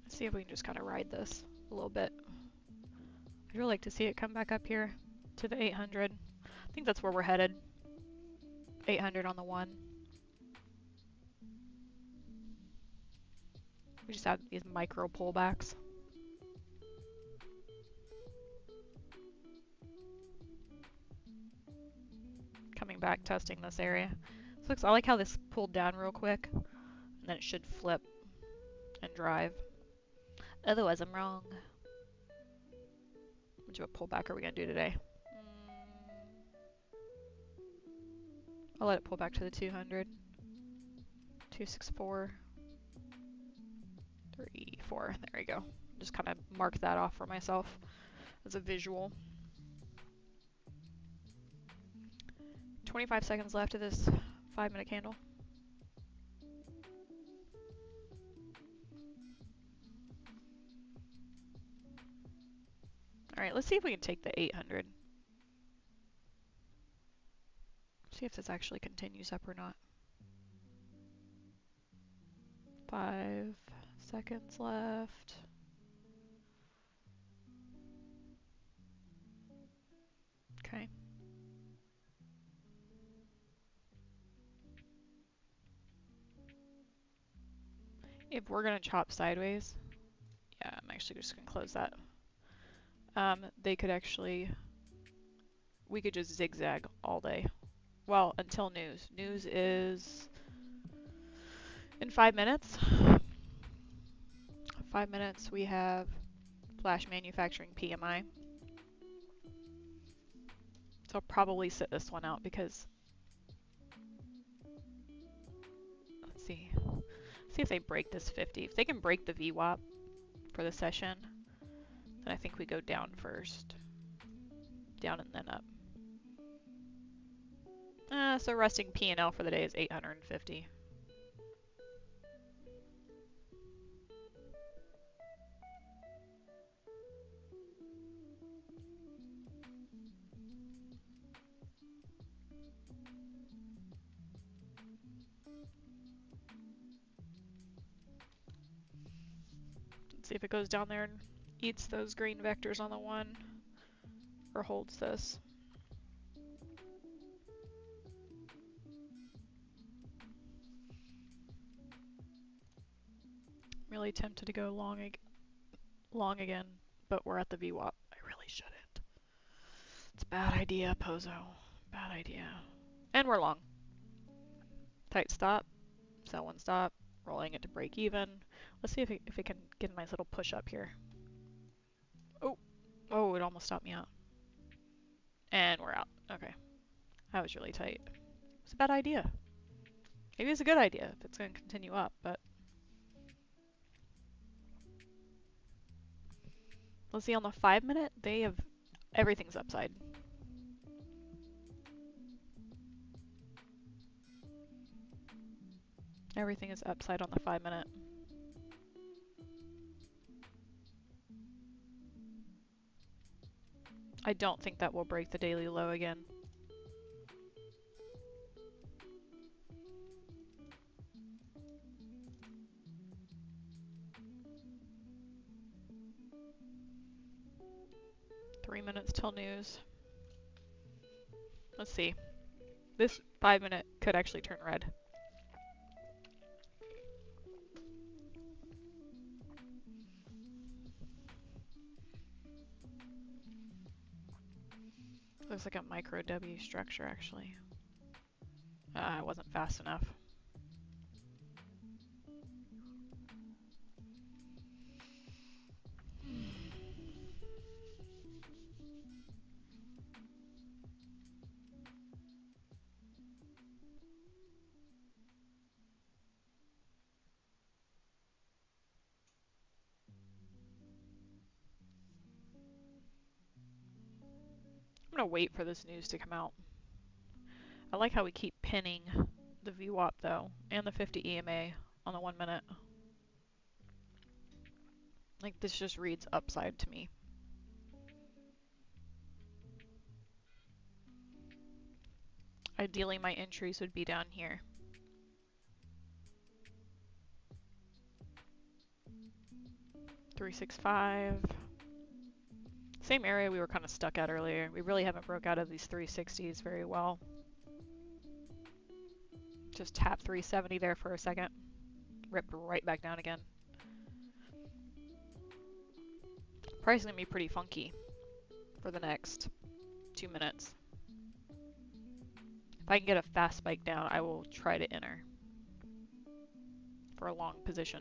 Let's see if we can just kind of ride this a little bit. I'd really like to see it come back up here to the 800. I think that's where we're headed. 800 on the 1. We just have these micro pullbacks. Coming back, testing this area. So I like how this pulled down real quick, and then it should flip and drive. Otherwise, I'm wrong. How much of a pullback are we going to do today? I'll let it pull back to the 200. 264. 34. There we go. Just kind of mark that off for myself as a visual. 25 seconds left of this 5-minute candle. All right, let's see if we can take the 800. See if this actually continues up or not. 5 seconds left. Okay. If we're gonna chop sideways, yeah, I'm actually just gonna close that. They could actually, we could just zigzag all day. Well, until news. News is in 5 minutes. 5 minutes we have flash manufacturing PMI. So I'll probably sit this one out because, let's see if they break this 50. If they can break the VWAP for the session, then I think we go down first. Down and then up. So resting P&L for the day is 850. Let's see if it goes down there and eats those green vectors on the 1 or holds this. Really tempted to go long again, but we're at the VWAP. I really shouldn't. It's a bad idea, Pozo. Bad idea. And we're long. Tight stop, sell one stop, rolling it to break even. Let's see if it can get a nice little push up here. Oh, it almost stopped me out. And we're out. Okay. That was really tight. It's a bad idea. Maybe it's a good idea if it's going to continue up, but let's see on the 5-minute, they have everything's upside. Everything is upside on the 5-minute. I don't think that will break the daily low again. Three minutes till news. Let's see. This 5-minute could actually turn red. Looks like a micro W structure actually. It wasn't fast enough. I'm gonna wait for this news to come out. I like how we keep pinning the VWAP though, and the 50 EMA on the 1-minute. Like this just reads upside to me. Ideally my entries would be down here. $365. Same area we were kind of stuck at earlier. We really haven't broke out of these 360s very well. Just tap 370 there for a second. Ripped right back down again. Price is going to be pretty funky for the next 2 minutes. If I can get a fast spike down, I will try to enter for a long position.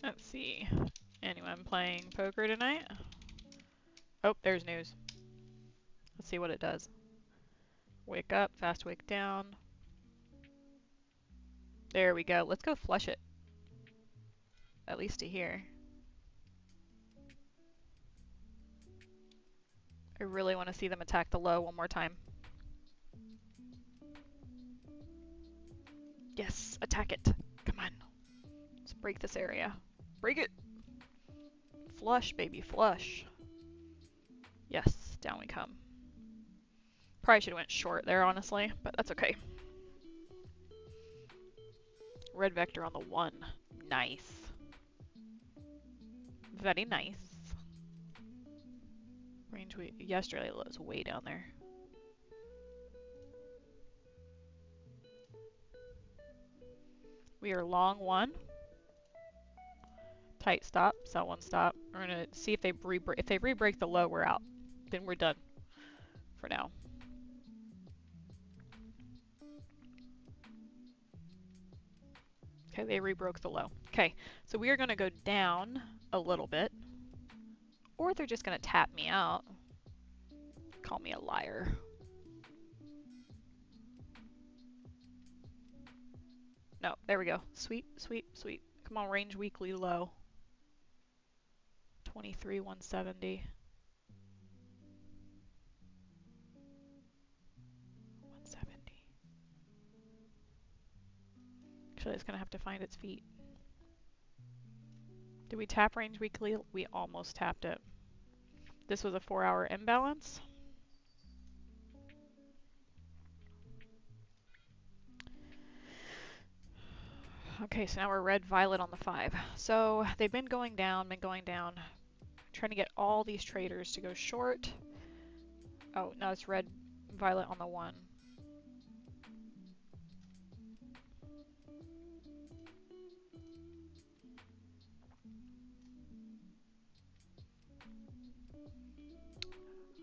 Let's see. Anyone playing poker tonight? Oh, there's news. Let's see what it does. Wick up, fast wick down. There we go. Let's go flush it. At least to here. I really want to see them attack the low one more time. Yes, attack it. Come on. Let's break this area. Break it. Flush, baby, flush. Yes, down we come. Probably should have went short there, honestly, but that's okay. Red vector on the 1. Nice. Very nice. Range yesterday was way down there. We are long 1. Tight stop, sell 1 stop. We're gonna see if they re-break the low, we're out. Then we're done for now. Okay, they re-broke the low. Okay, so we are gonna go down a little bit, or they're just gonna tap me out. Call me a liar. No, there we go. Sweep, sweep, sweep. Come on, range weekly low. 23, 170. 170. Actually, it's gonna have to find its feet. Did we tap range weekly? We almost tapped it. This was a 4-hour imbalance. Okay, so now we're red violet on the 5. So they've been going down, trying to get all these traders to go short. Oh, no, it's red violet on the 1.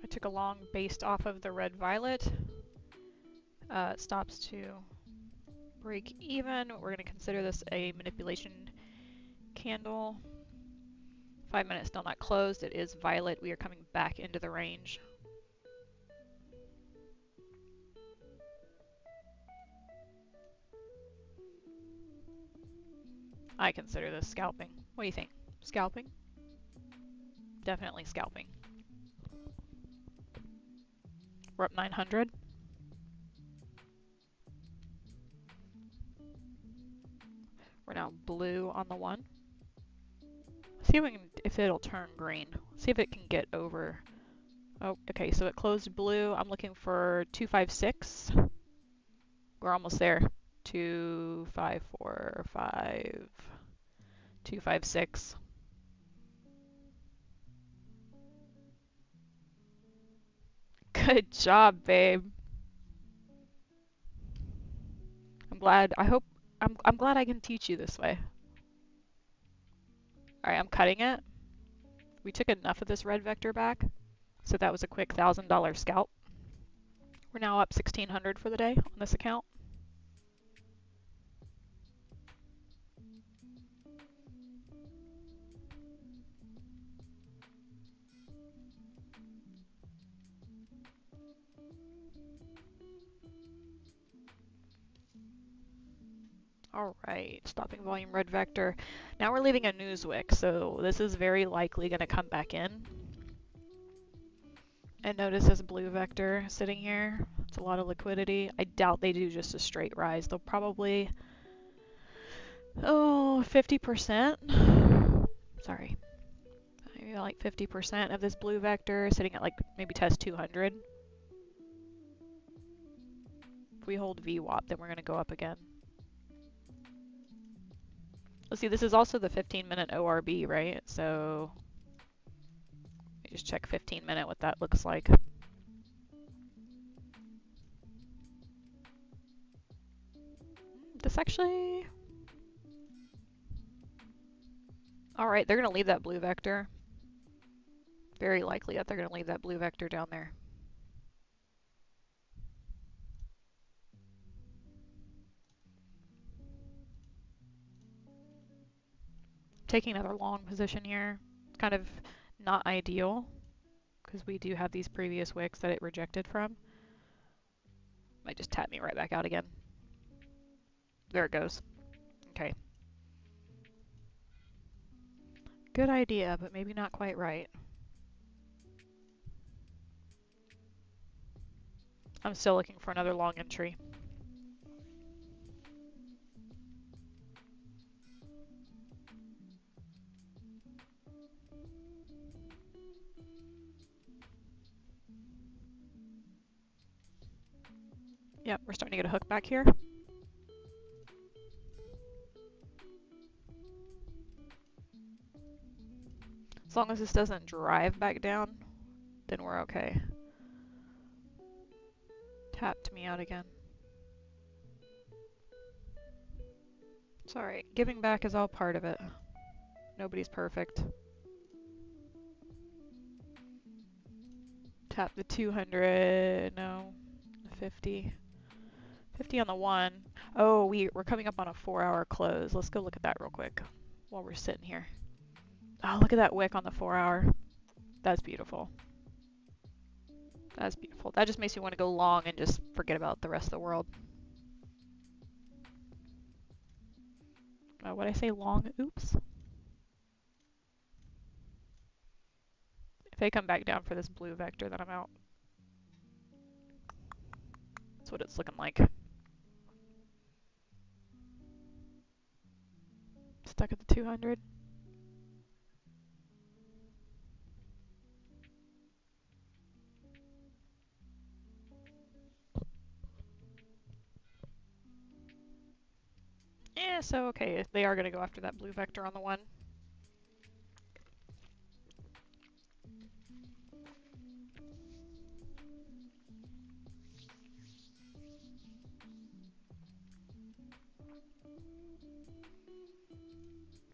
I took a long based off of the red violet. It stops to break even. We're going to consider this a manipulation candle. 5 minutes still not closed. It is violet. We are coming back into the range. I consider this scalping. What do you think? Scalping? Definitely scalping. We're up 900. We're now blue on the 1. See if it'll turn green. See if it can get over. Oh, okay, so it closed blue. I'm looking for 256. We're almost there. 2545. 256. Good job, babe. I'm glad I can teach you this way. Alright, I'm cutting it. We took enough of this red vector back, so that was a quick $1,000 scalp. We're now up 1,600 for the day on this account. Alright, stopping volume red vector. Now we're leaving a news wick, so this is very likely going to come back in. And notice this blue vector sitting here. It's a lot of liquidity. I doubt they do just a straight rise. They'll probably, 50%. Sorry. Maybe like 50% of this blue vector sitting at like maybe test 200. If we hold VWAP, then we're going to go up again. Let's see, this is also the 15-minute ORB, right? So let me just check 15-minute what that looks like. This actually... Alright, they're going to leave that blue vector. Very likely that they're going to leave that blue vector down there. Taking another long position here. Kind of not ideal, because we do have these previous wicks that it rejected from. Might just tap me right back out again. There it goes. Okay. Good idea, but maybe not quite right. I'm still looking for another long entry. Yep, we're starting to get a hook back here. As long as this doesn't drive back down, then we're okay. Tapped me out again. It's alright. Giving back is all part of it. Nobody's perfect. Tap the 200. No. 50. 50 on the 1. Oh, we're coming up on a 4-hour close. Let's go look at that real quick while we're sitting here. Oh, look at that wick on the 4-hour. That's beautiful. That's beautiful. That just makes me want to go long and just forget about the rest of the world. What'd I say? Long? Oops. If they come back down for this blue vector, then I'm out. That's what it's looking like. Stuck at the 200. Yeah, so okay, they are going to go after that blue vector on the 1.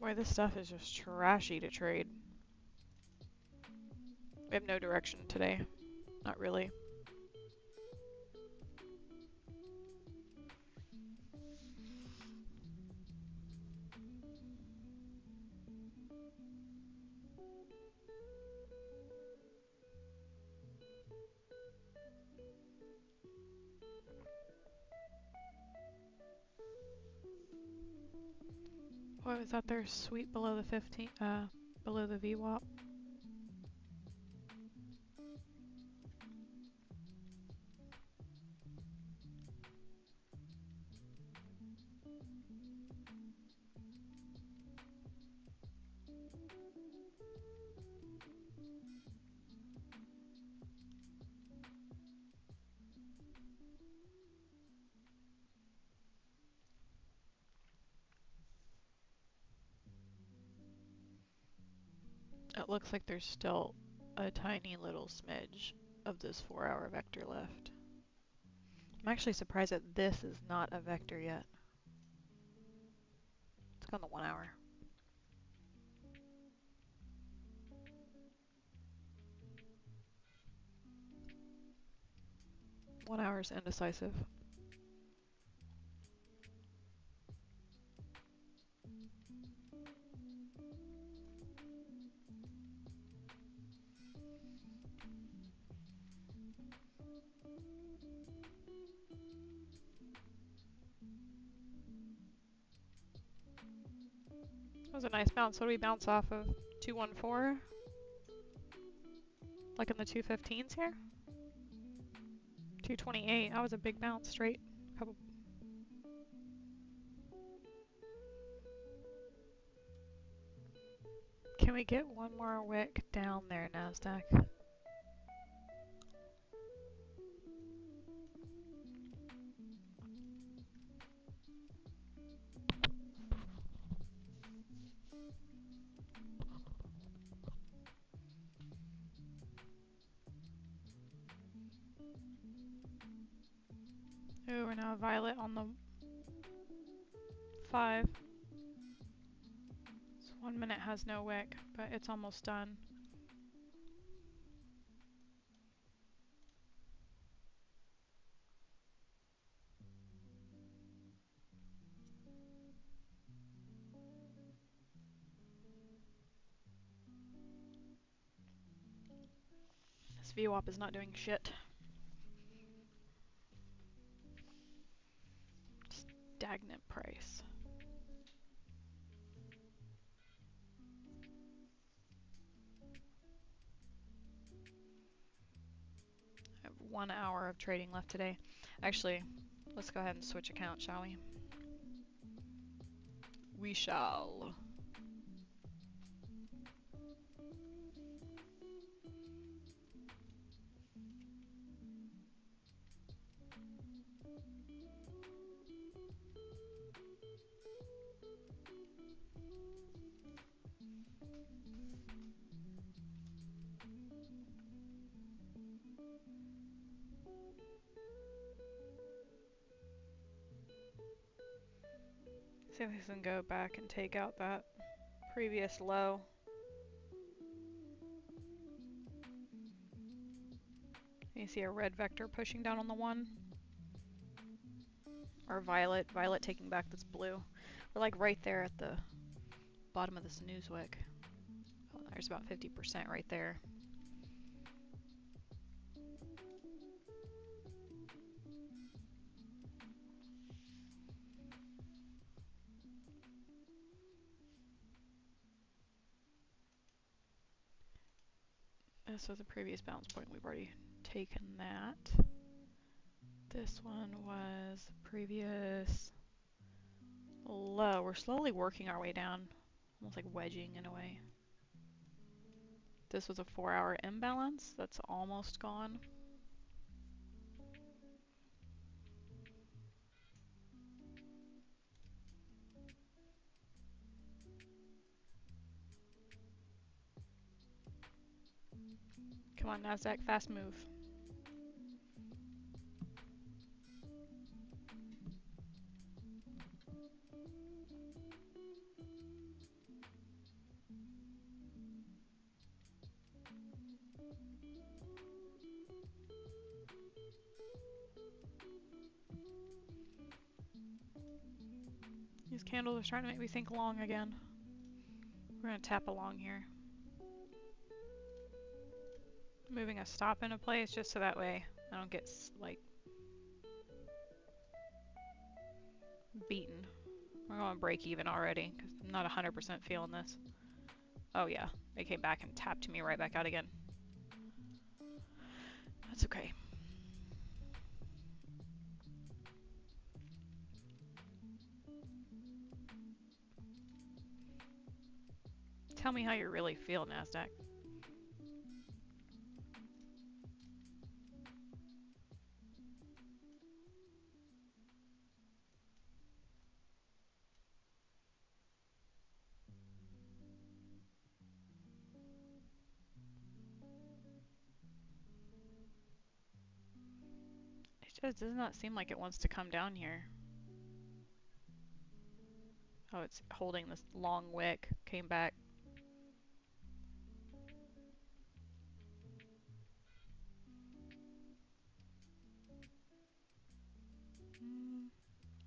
Boy, this stuff is just trashy to trade. We have no direction today. Not really. What was that there? Sweep below the 15, below the VWAP. It looks like there's still a tiny little smidge of this 4-hour vector left. I'm actually surprised that this is not a vector yet. Let's go on the 1 hour. 1 hour's indecisive. That was a nice bounce. What do we bounce off of? 214? Like in the 215s here? 228. That was a big bounce straight. Couple. Can we get one more wick down there, NASDAQ? Ooh, we're now violet on the 5. So 1 minute has no wick, but it's almost done. This VWAP is not doing shit. Stagnant price. I have 1 hour of trading left today. Actually, let's go ahead and switch account, shall we? We shall. See if we can go back and take out that previous low. You see a red vector pushing down on the 1. Or violet taking back this blue. We're like right there at the bottom of this news wick. Oh, there's about 50% right there. This was a previous bounce point. We've already taken that. This one was previous low. We're slowly working our way down, almost like wedging in a way. This was a 4-hour imbalance. That's almost gone. Come on, NASDAQ, fast move. These candles are trying to make me think long again. We're going to tap along here. Moving a stop into place just so that way I don't get like beaten. We're going to break even already because I'm not 100% feeling this. Oh yeah, they came back and tapped me right back out again. That's okay. Tell me how you really feel, NASDAQ. It just does not seem like it wants to come down here. Oh, it's holding this long wick. Came back.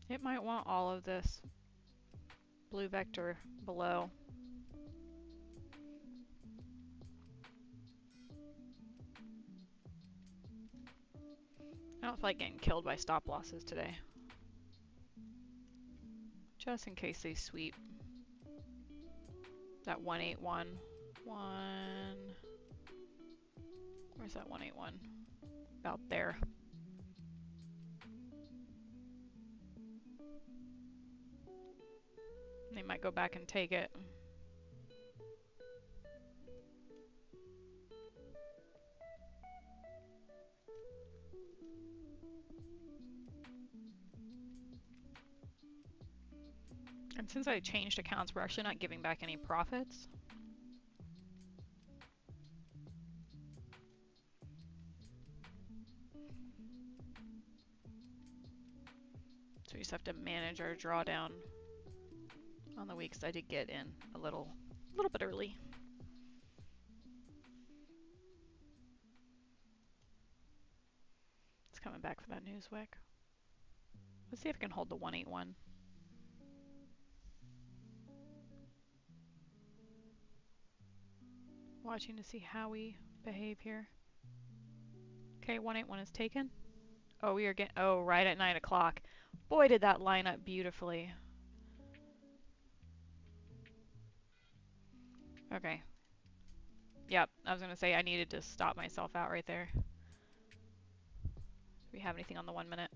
It might want all of this blue vector below. I don't feel like getting killed by stop losses today. Just in case they sweep. That 181. Where's that 181? About there. They might go back and take it. And since I changed accounts, we're actually not giving back any profits. So we just have to manage our drawdown on the weeks. I did get in a little bit early. It's coming back for that news wick. Let's see if I can hold the 181. Watching to see how we behave here. Okay, 181 is taken. Oh, we are getting, oh, right at 9 o'clock. Boy, did that line up beautifully. Okay. Yep, I was going to say I needed to stop myself out right there. Do we have anything on the 1 minute?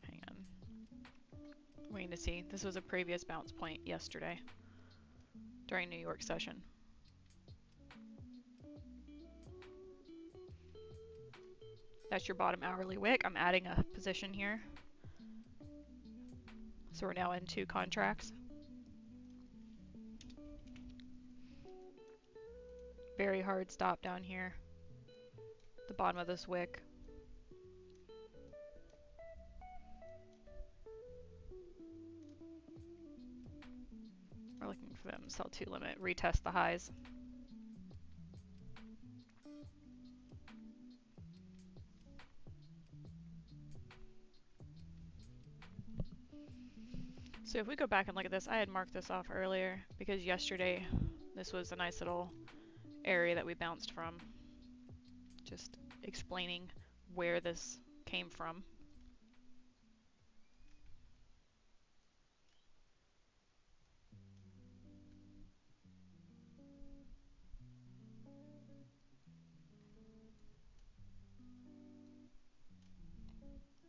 Hang on. Waiting to see. This was a previous bounce point yesterday during New York session. That's your bottom hourly wick. I'm adding a position here. So we're now in 2 contracts. Very hard stop down here. The bottom of this wick. We're looking for them. Sell 2 limit. Retest the highs. So if we go back and look at this, I had marked this off earlier because yesterday this was a nice little area that we bounced from. Just explaining where this came from.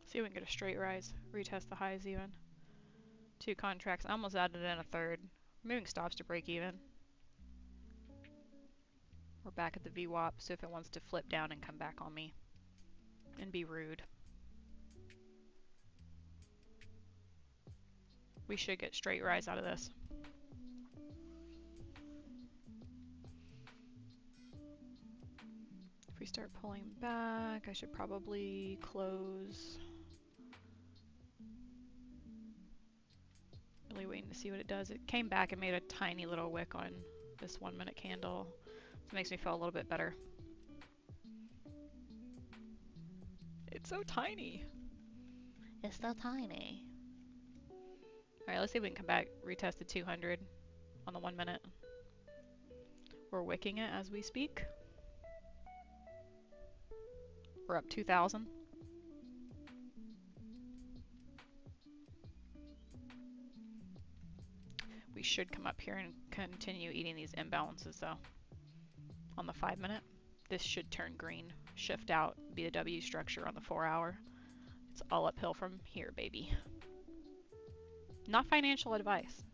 See if we can get a straight rise. Retest the highs even. 2 contracts. I almost added in a third. Moving stops to break even. We're back at the VWAP, so if it wants to flip down and come back on me and be rude. We should get straight rise out of this. If we start pulling back, I should probably close. Really waiting to see what it does. It came back and made a tiny little wick on this 1 minute candle. So it makes me feel a little bit better. It's so tiny. It's so tiny. Alright, let's see if we can come back. Retest the 200 on the 1 minute. We're wicking it as we speak. We're up 2,000. We should come up here and continue eating these imbalances though. On the 5 minute, this should turn green, shift out, be a W structure on the 4 hour. It's all uphill from here, baby. Not financial advice.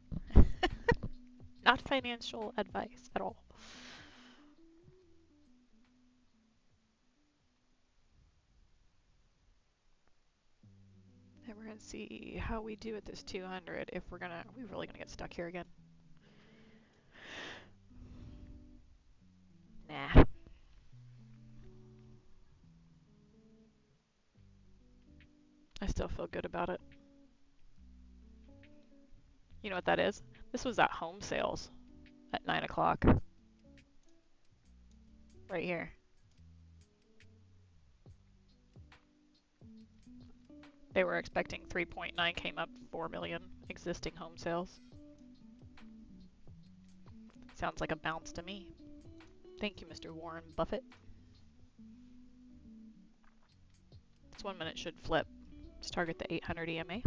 Not financial advice at all. And we're gonna see how we do at this 200. If we're really gonna get stuck here again. Nah. I still feel good about it. You know what that is? This was at home sales at 9 o'clock. Right here. They were expecting 3.9, came up 4 million existing home sales. Sounds like a bounce to me. Thank you, Mr. Warren Buffett. This 1 minute should flip. Let's target the 800 EMA.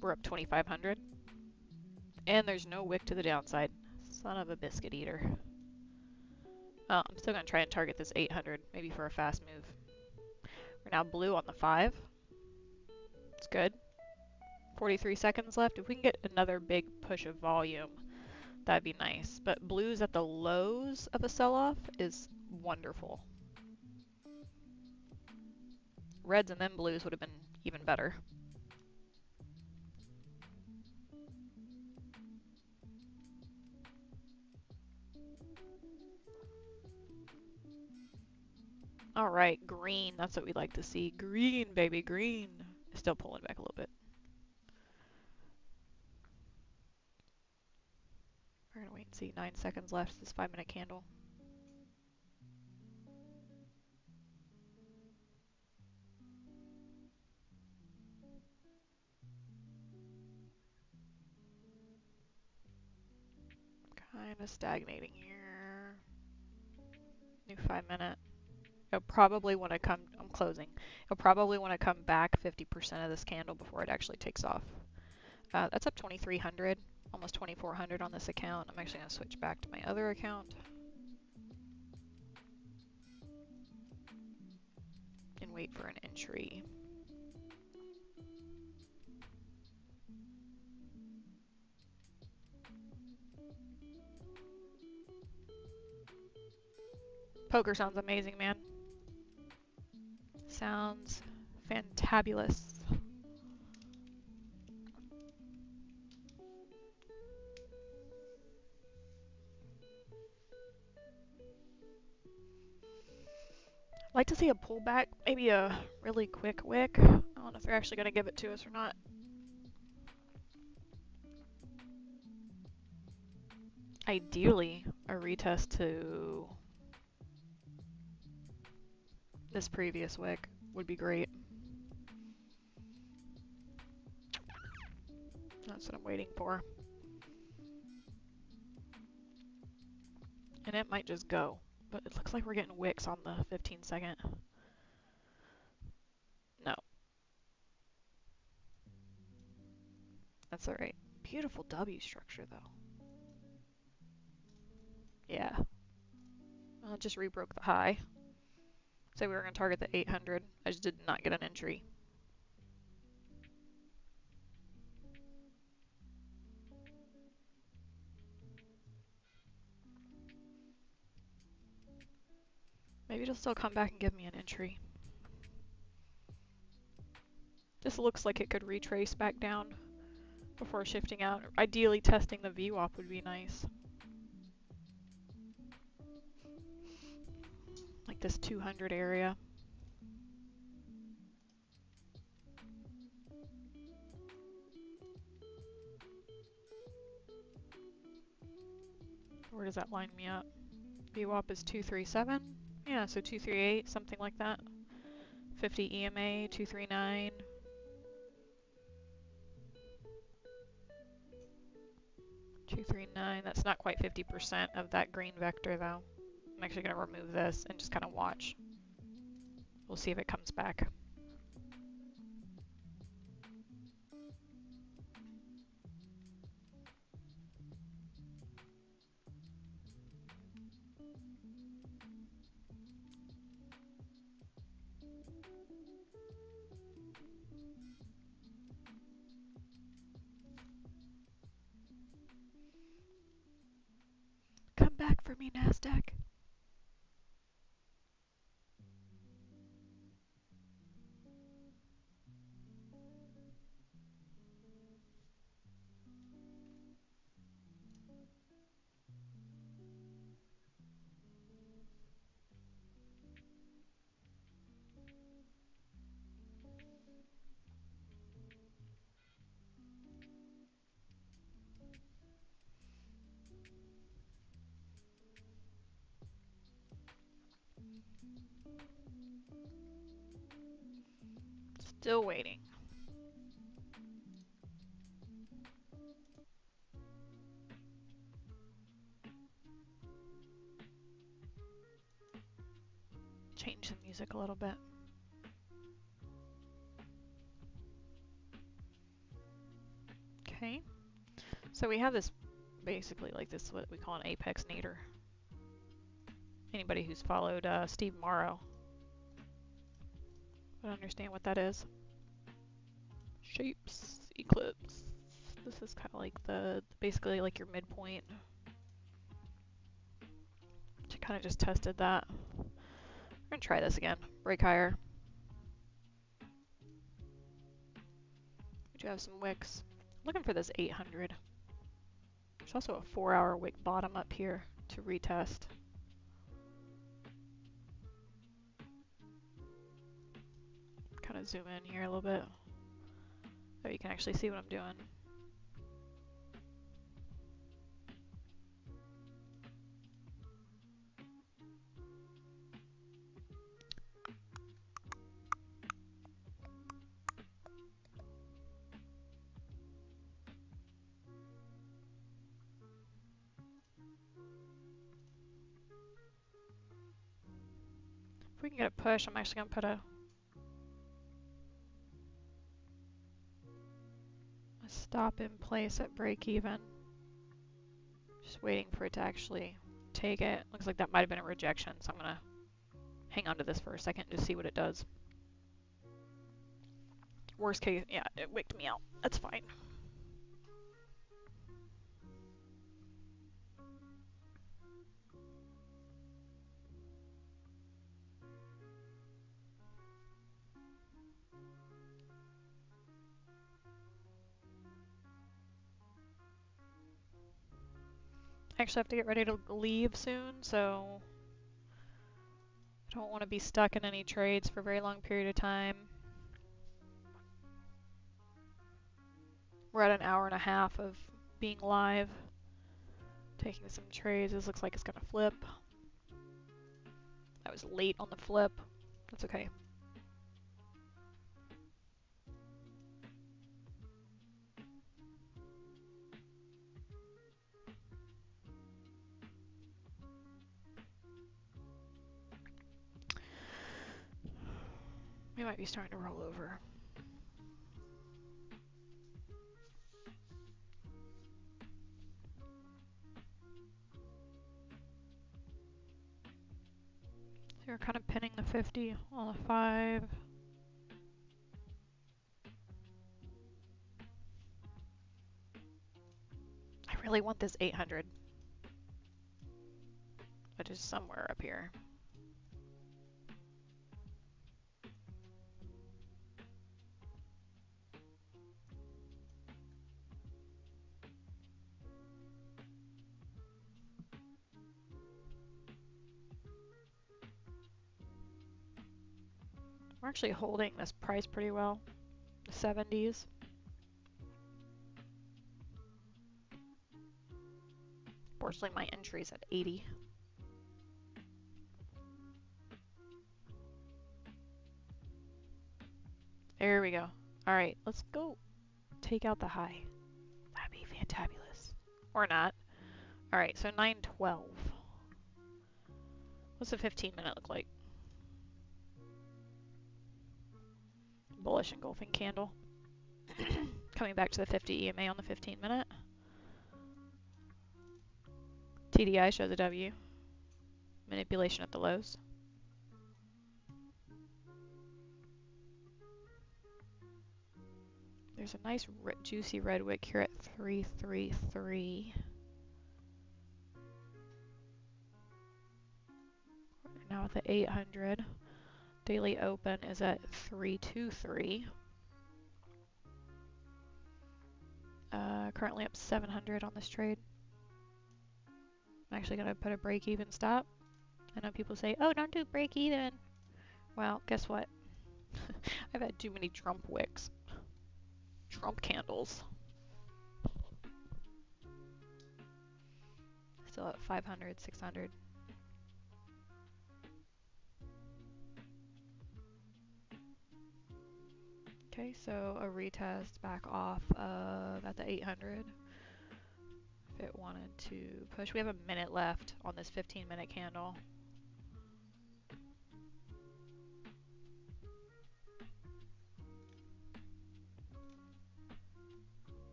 We're up 2,500. And there's no wick to the downside. Son of a biscuit eater. I'm still going to try and target this 800, maybe for a fast move. We're now blue on the 5. It's good. 43 seconds left. If we can get another big push of volume, that'd be nice. But blues at the lows of a sell-off is wonderful. Reds and then blues would have been even better. All right, green. That's what we like to see. Green, baby, green. Still pulling back a little bit. We're gonna wait and see. 9 seconds left. This 5-minute candle. Kind of stagnating here. New 5-minute. It'll probably want to come. I'm closing. It'll probably want to come back 50% of this candle before it actually takes off. That's up 2,300, almost 2,400 on this account. I'm actually going to switch back to my other account and wait for an entry. Poker sounds amazing, man. Sounds fantabulous. I'd like to see a pullback, maybe a really quick wick. I don't know if they're actually going to give it to us or not. Ideally, a retest to this previous wick would be great. That's what I'm waiting for. And it might just go, but it looks like we're getting wicks on the 15-second. No. That's alright. Beautiful W structure, though. Yeah. Well, it just rebroke the high. Say we were going to target the 800. I just did not get an entry. Maybe it'll still come back and give me an entry. This looks like it could retrace back down before shifting out. Ideally, testing the VWAP would be nice. Like this 200 area. Where does that line me up? VWAP is 237. Yeah, so 238, something like that. 50 EMA, 239. That's not quite 50% of that green vector though. I'm actually going to remove this and just kind of watch. We'll see if it comes back. Come back for me, NASDAQ. Still waiting. Change the music a little bit. Okay. So we have this, basically like this, what we call an apex nadir. Anybody who's followed Steve Morrow would understand what that is. Shapes, eclipse. This is kind of like basically like your midpoint. Which kind of just tested that. We're gonna try this again. Break higher. We do have some wicks. Looking for this 800. There's also a 4-hour wick bottom up here to retest. Kind of zoom in here a little bit so you can actually see what I'm doing. If we can get a push, I'm actually going to put a stop in place at break even. Just waiting for it to actually take it. Looks like that might have been a rejection, so I'm going to hang on to this for a second to see what it does. Worst case, yeah, it wicked me out. That's fine. I actually have to get ready to leave soon, so I don't want to be stuck in any trades for a very long period of time. We're at an hour and a half of being live, taking some trades. This looks like it's going to flip. I was late on the flip. That's okay. We might be starting to roll over. So you're kind of pinning the 50 on the 5. I really want this 800, which is somewhere up here. We're actually holding this price pretty well, the 70s. Fortunately, my entry's at 80. There we go. All right, let's go take out the high. That'd be fantabulous. Or not. All right, so 912. What's the 15-minute look like? Bullish engulfing candle. Coming back to the 50 EMA on the 15-minute. TDI shows a W. Manipulation at the lows. There's a nice juicy red wick here at 333. Now at the 800. Daily open is at 323. Currently up 700 on this trade. I'm actually going to put a break-even stop. I know people say, oh, don't do break-even. Well, guess what? I've had too many Trump wicks. Trump candles. Still at 500, 600. Okay, so a retest back off of at the 800. If it wanted to push, we have a minute left on this 15-minute candle.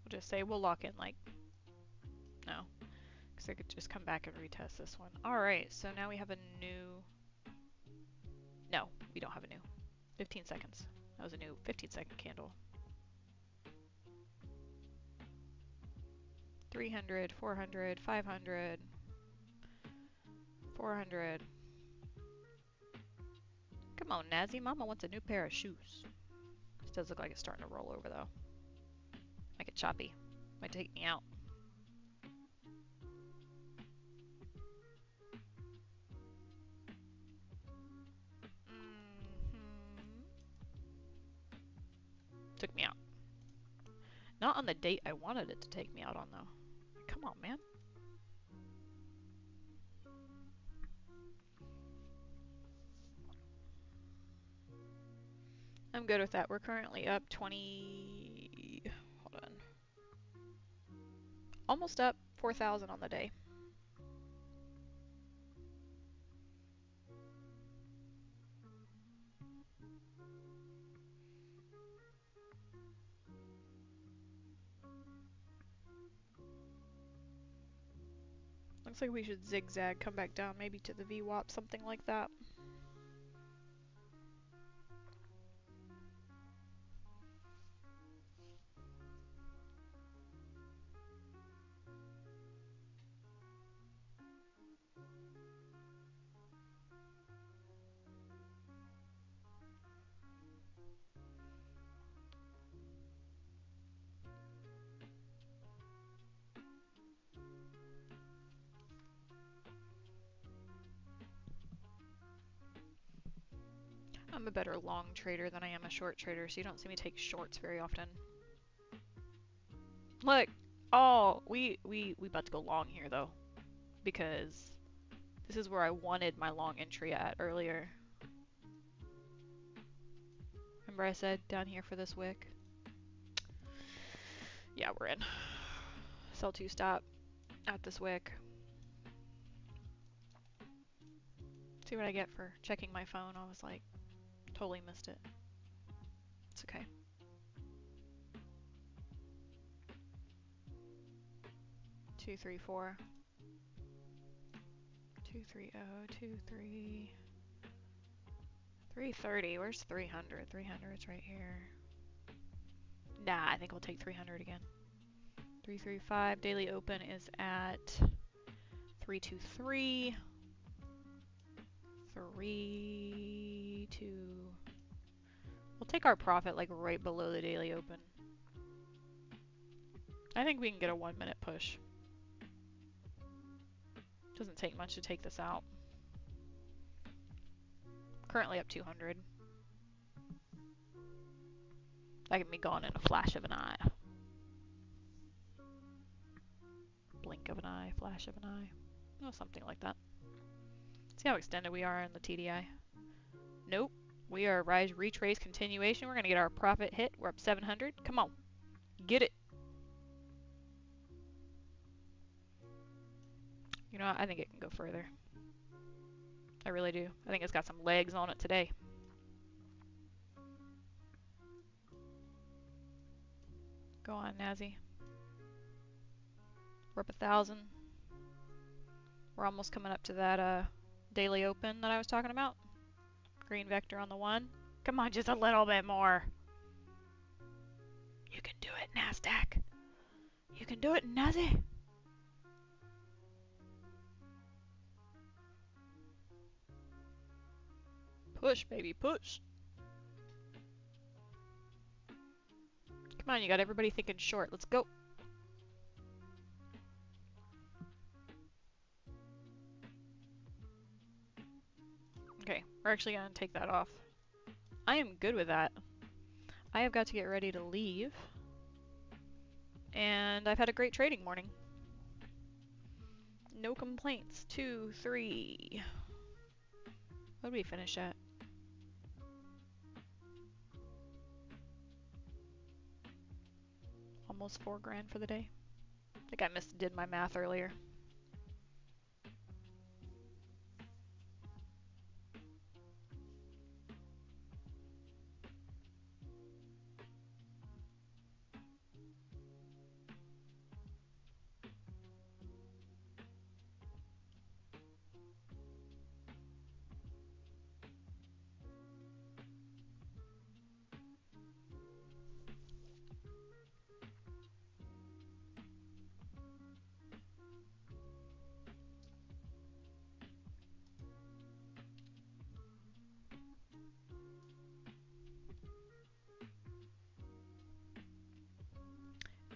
We'll just say we'll lock in like, no, because I could just come back and retest this one. All right, so now we have a new, no, we don't have a new, 15 seconds. That was a new 15-second candle. 300, 400, 500. 400. Come on, Nazi. Mama wants a new pair of shoes. This does look like it's starting to roll over, though. Make it choppy. Might take me out. Took me out. Not on the date I wanted it to take me out on, though. Come on, man. I'm good with that. We're currently up 20... Hold on. Almost up 4,000 on the day. Looks like we should zigzag, come back down, maybe to the VWAP, something like that. I'm a better long trader than I am a short trader, so you don't see me take shorts very often. Look! Oh, we about to go long here, though. Because this is where I wanted my long entry at earlier. Remember I said down here for this wick? Yeah, we're in. Sell 2 stop at this wick. See what I get for checking my phone. I was like, totally missed it. It's okay. Two, three, 4. 230, 23. 330. Where's 300? 300's right here. Nah, I think we'll take 300 again. 335. Daily open is at 323. 32. We'll take our profit like right below the daily open. I think we can get a 1-minute push. Doesn't take much to take this out. Currently up 200. That can be gone in a flash of an eye. Blink of an eye, flash of an eye. Oh, something like that. See how extended we are in the TDI. Nope. We are rise, retrace, continuation. We're going to get our profit hit. We're up 700. Come on. Get it. You know what? I think it can go further. I really do. I think it's got some legs on it today. Go on, Nazi. We're up 1,000. We're almost coming up to that daily open that I was talking about. Green vector on the 1. Come on, just a little bit more. You can do it, NASDAQ. You can do it, Nazi. Push, baby, push. Come on, you got everybody thinking short. Let's go. Okay, we're actually going to take that off. I am good with that. I have got to get ready to leave. And I've had a great trading morning. No complaints. 2, 3. What did we finish at? Almost 4 grand for the day. I think I did my math earlier.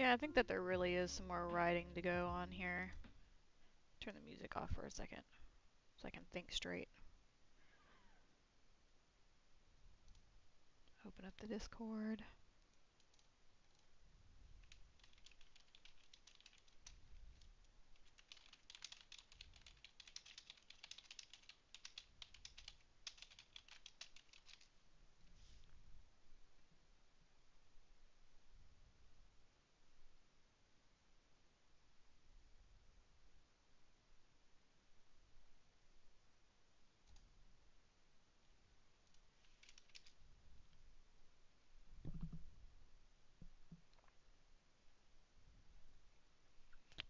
Yeah, I think that there really is some more riding to go on here. Turn the music off for a second so I can think straight. Open up the Discord.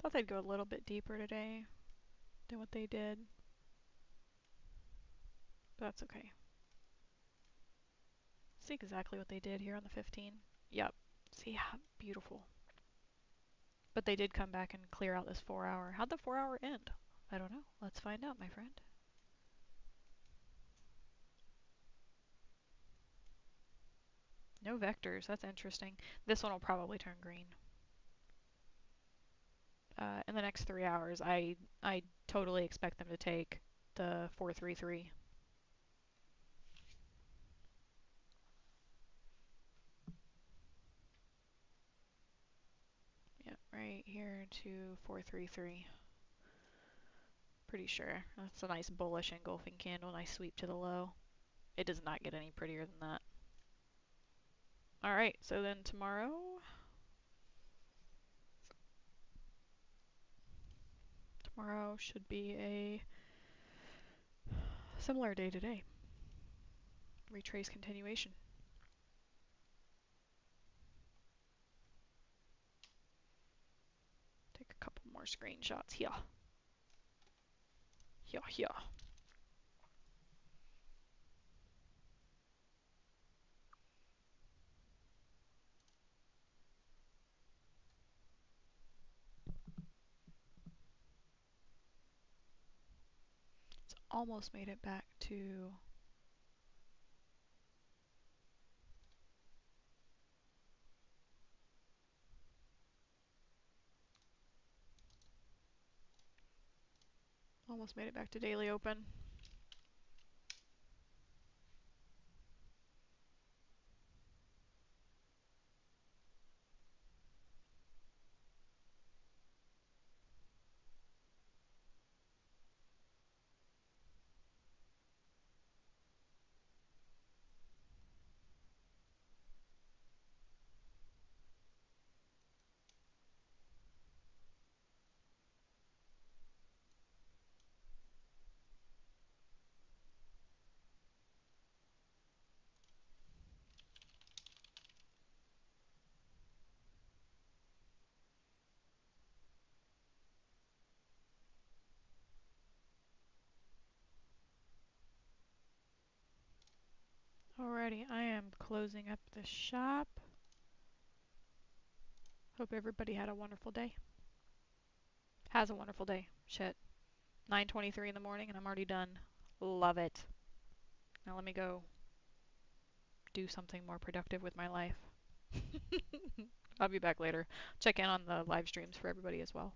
Thought they'd go a little bit deeper today than what they did. But that's okay. See exactly what they did here on the 15. Yep. See how beautiful. But they did come back and clear out this 4 hour. How'd the 4 hour end? I don't know. Let's find out, my friend. No vectors. That's interesting. This one will probably turn green. In the next 3 hours, I totally expect them to take the 433. Yeah, right here to 433. Pretty sure. That's a nice bullish engulfing candle. Nice sweep to the low. It does not get any prettier than that. Alright, so then tomorrow should be a similar day today. Retrace continuation. Take a couple more screenshots here. Here. It's almost made it back to daily open. Alrighty, I am closing up the shop. Hope everybody had a wonderful day. Has a wonderful day. Shit. 9:23 in the morning and I'm already done. Love it. Now let me go do something more productive with my life. I'll be back later. Check in on the live streams for everybody as well.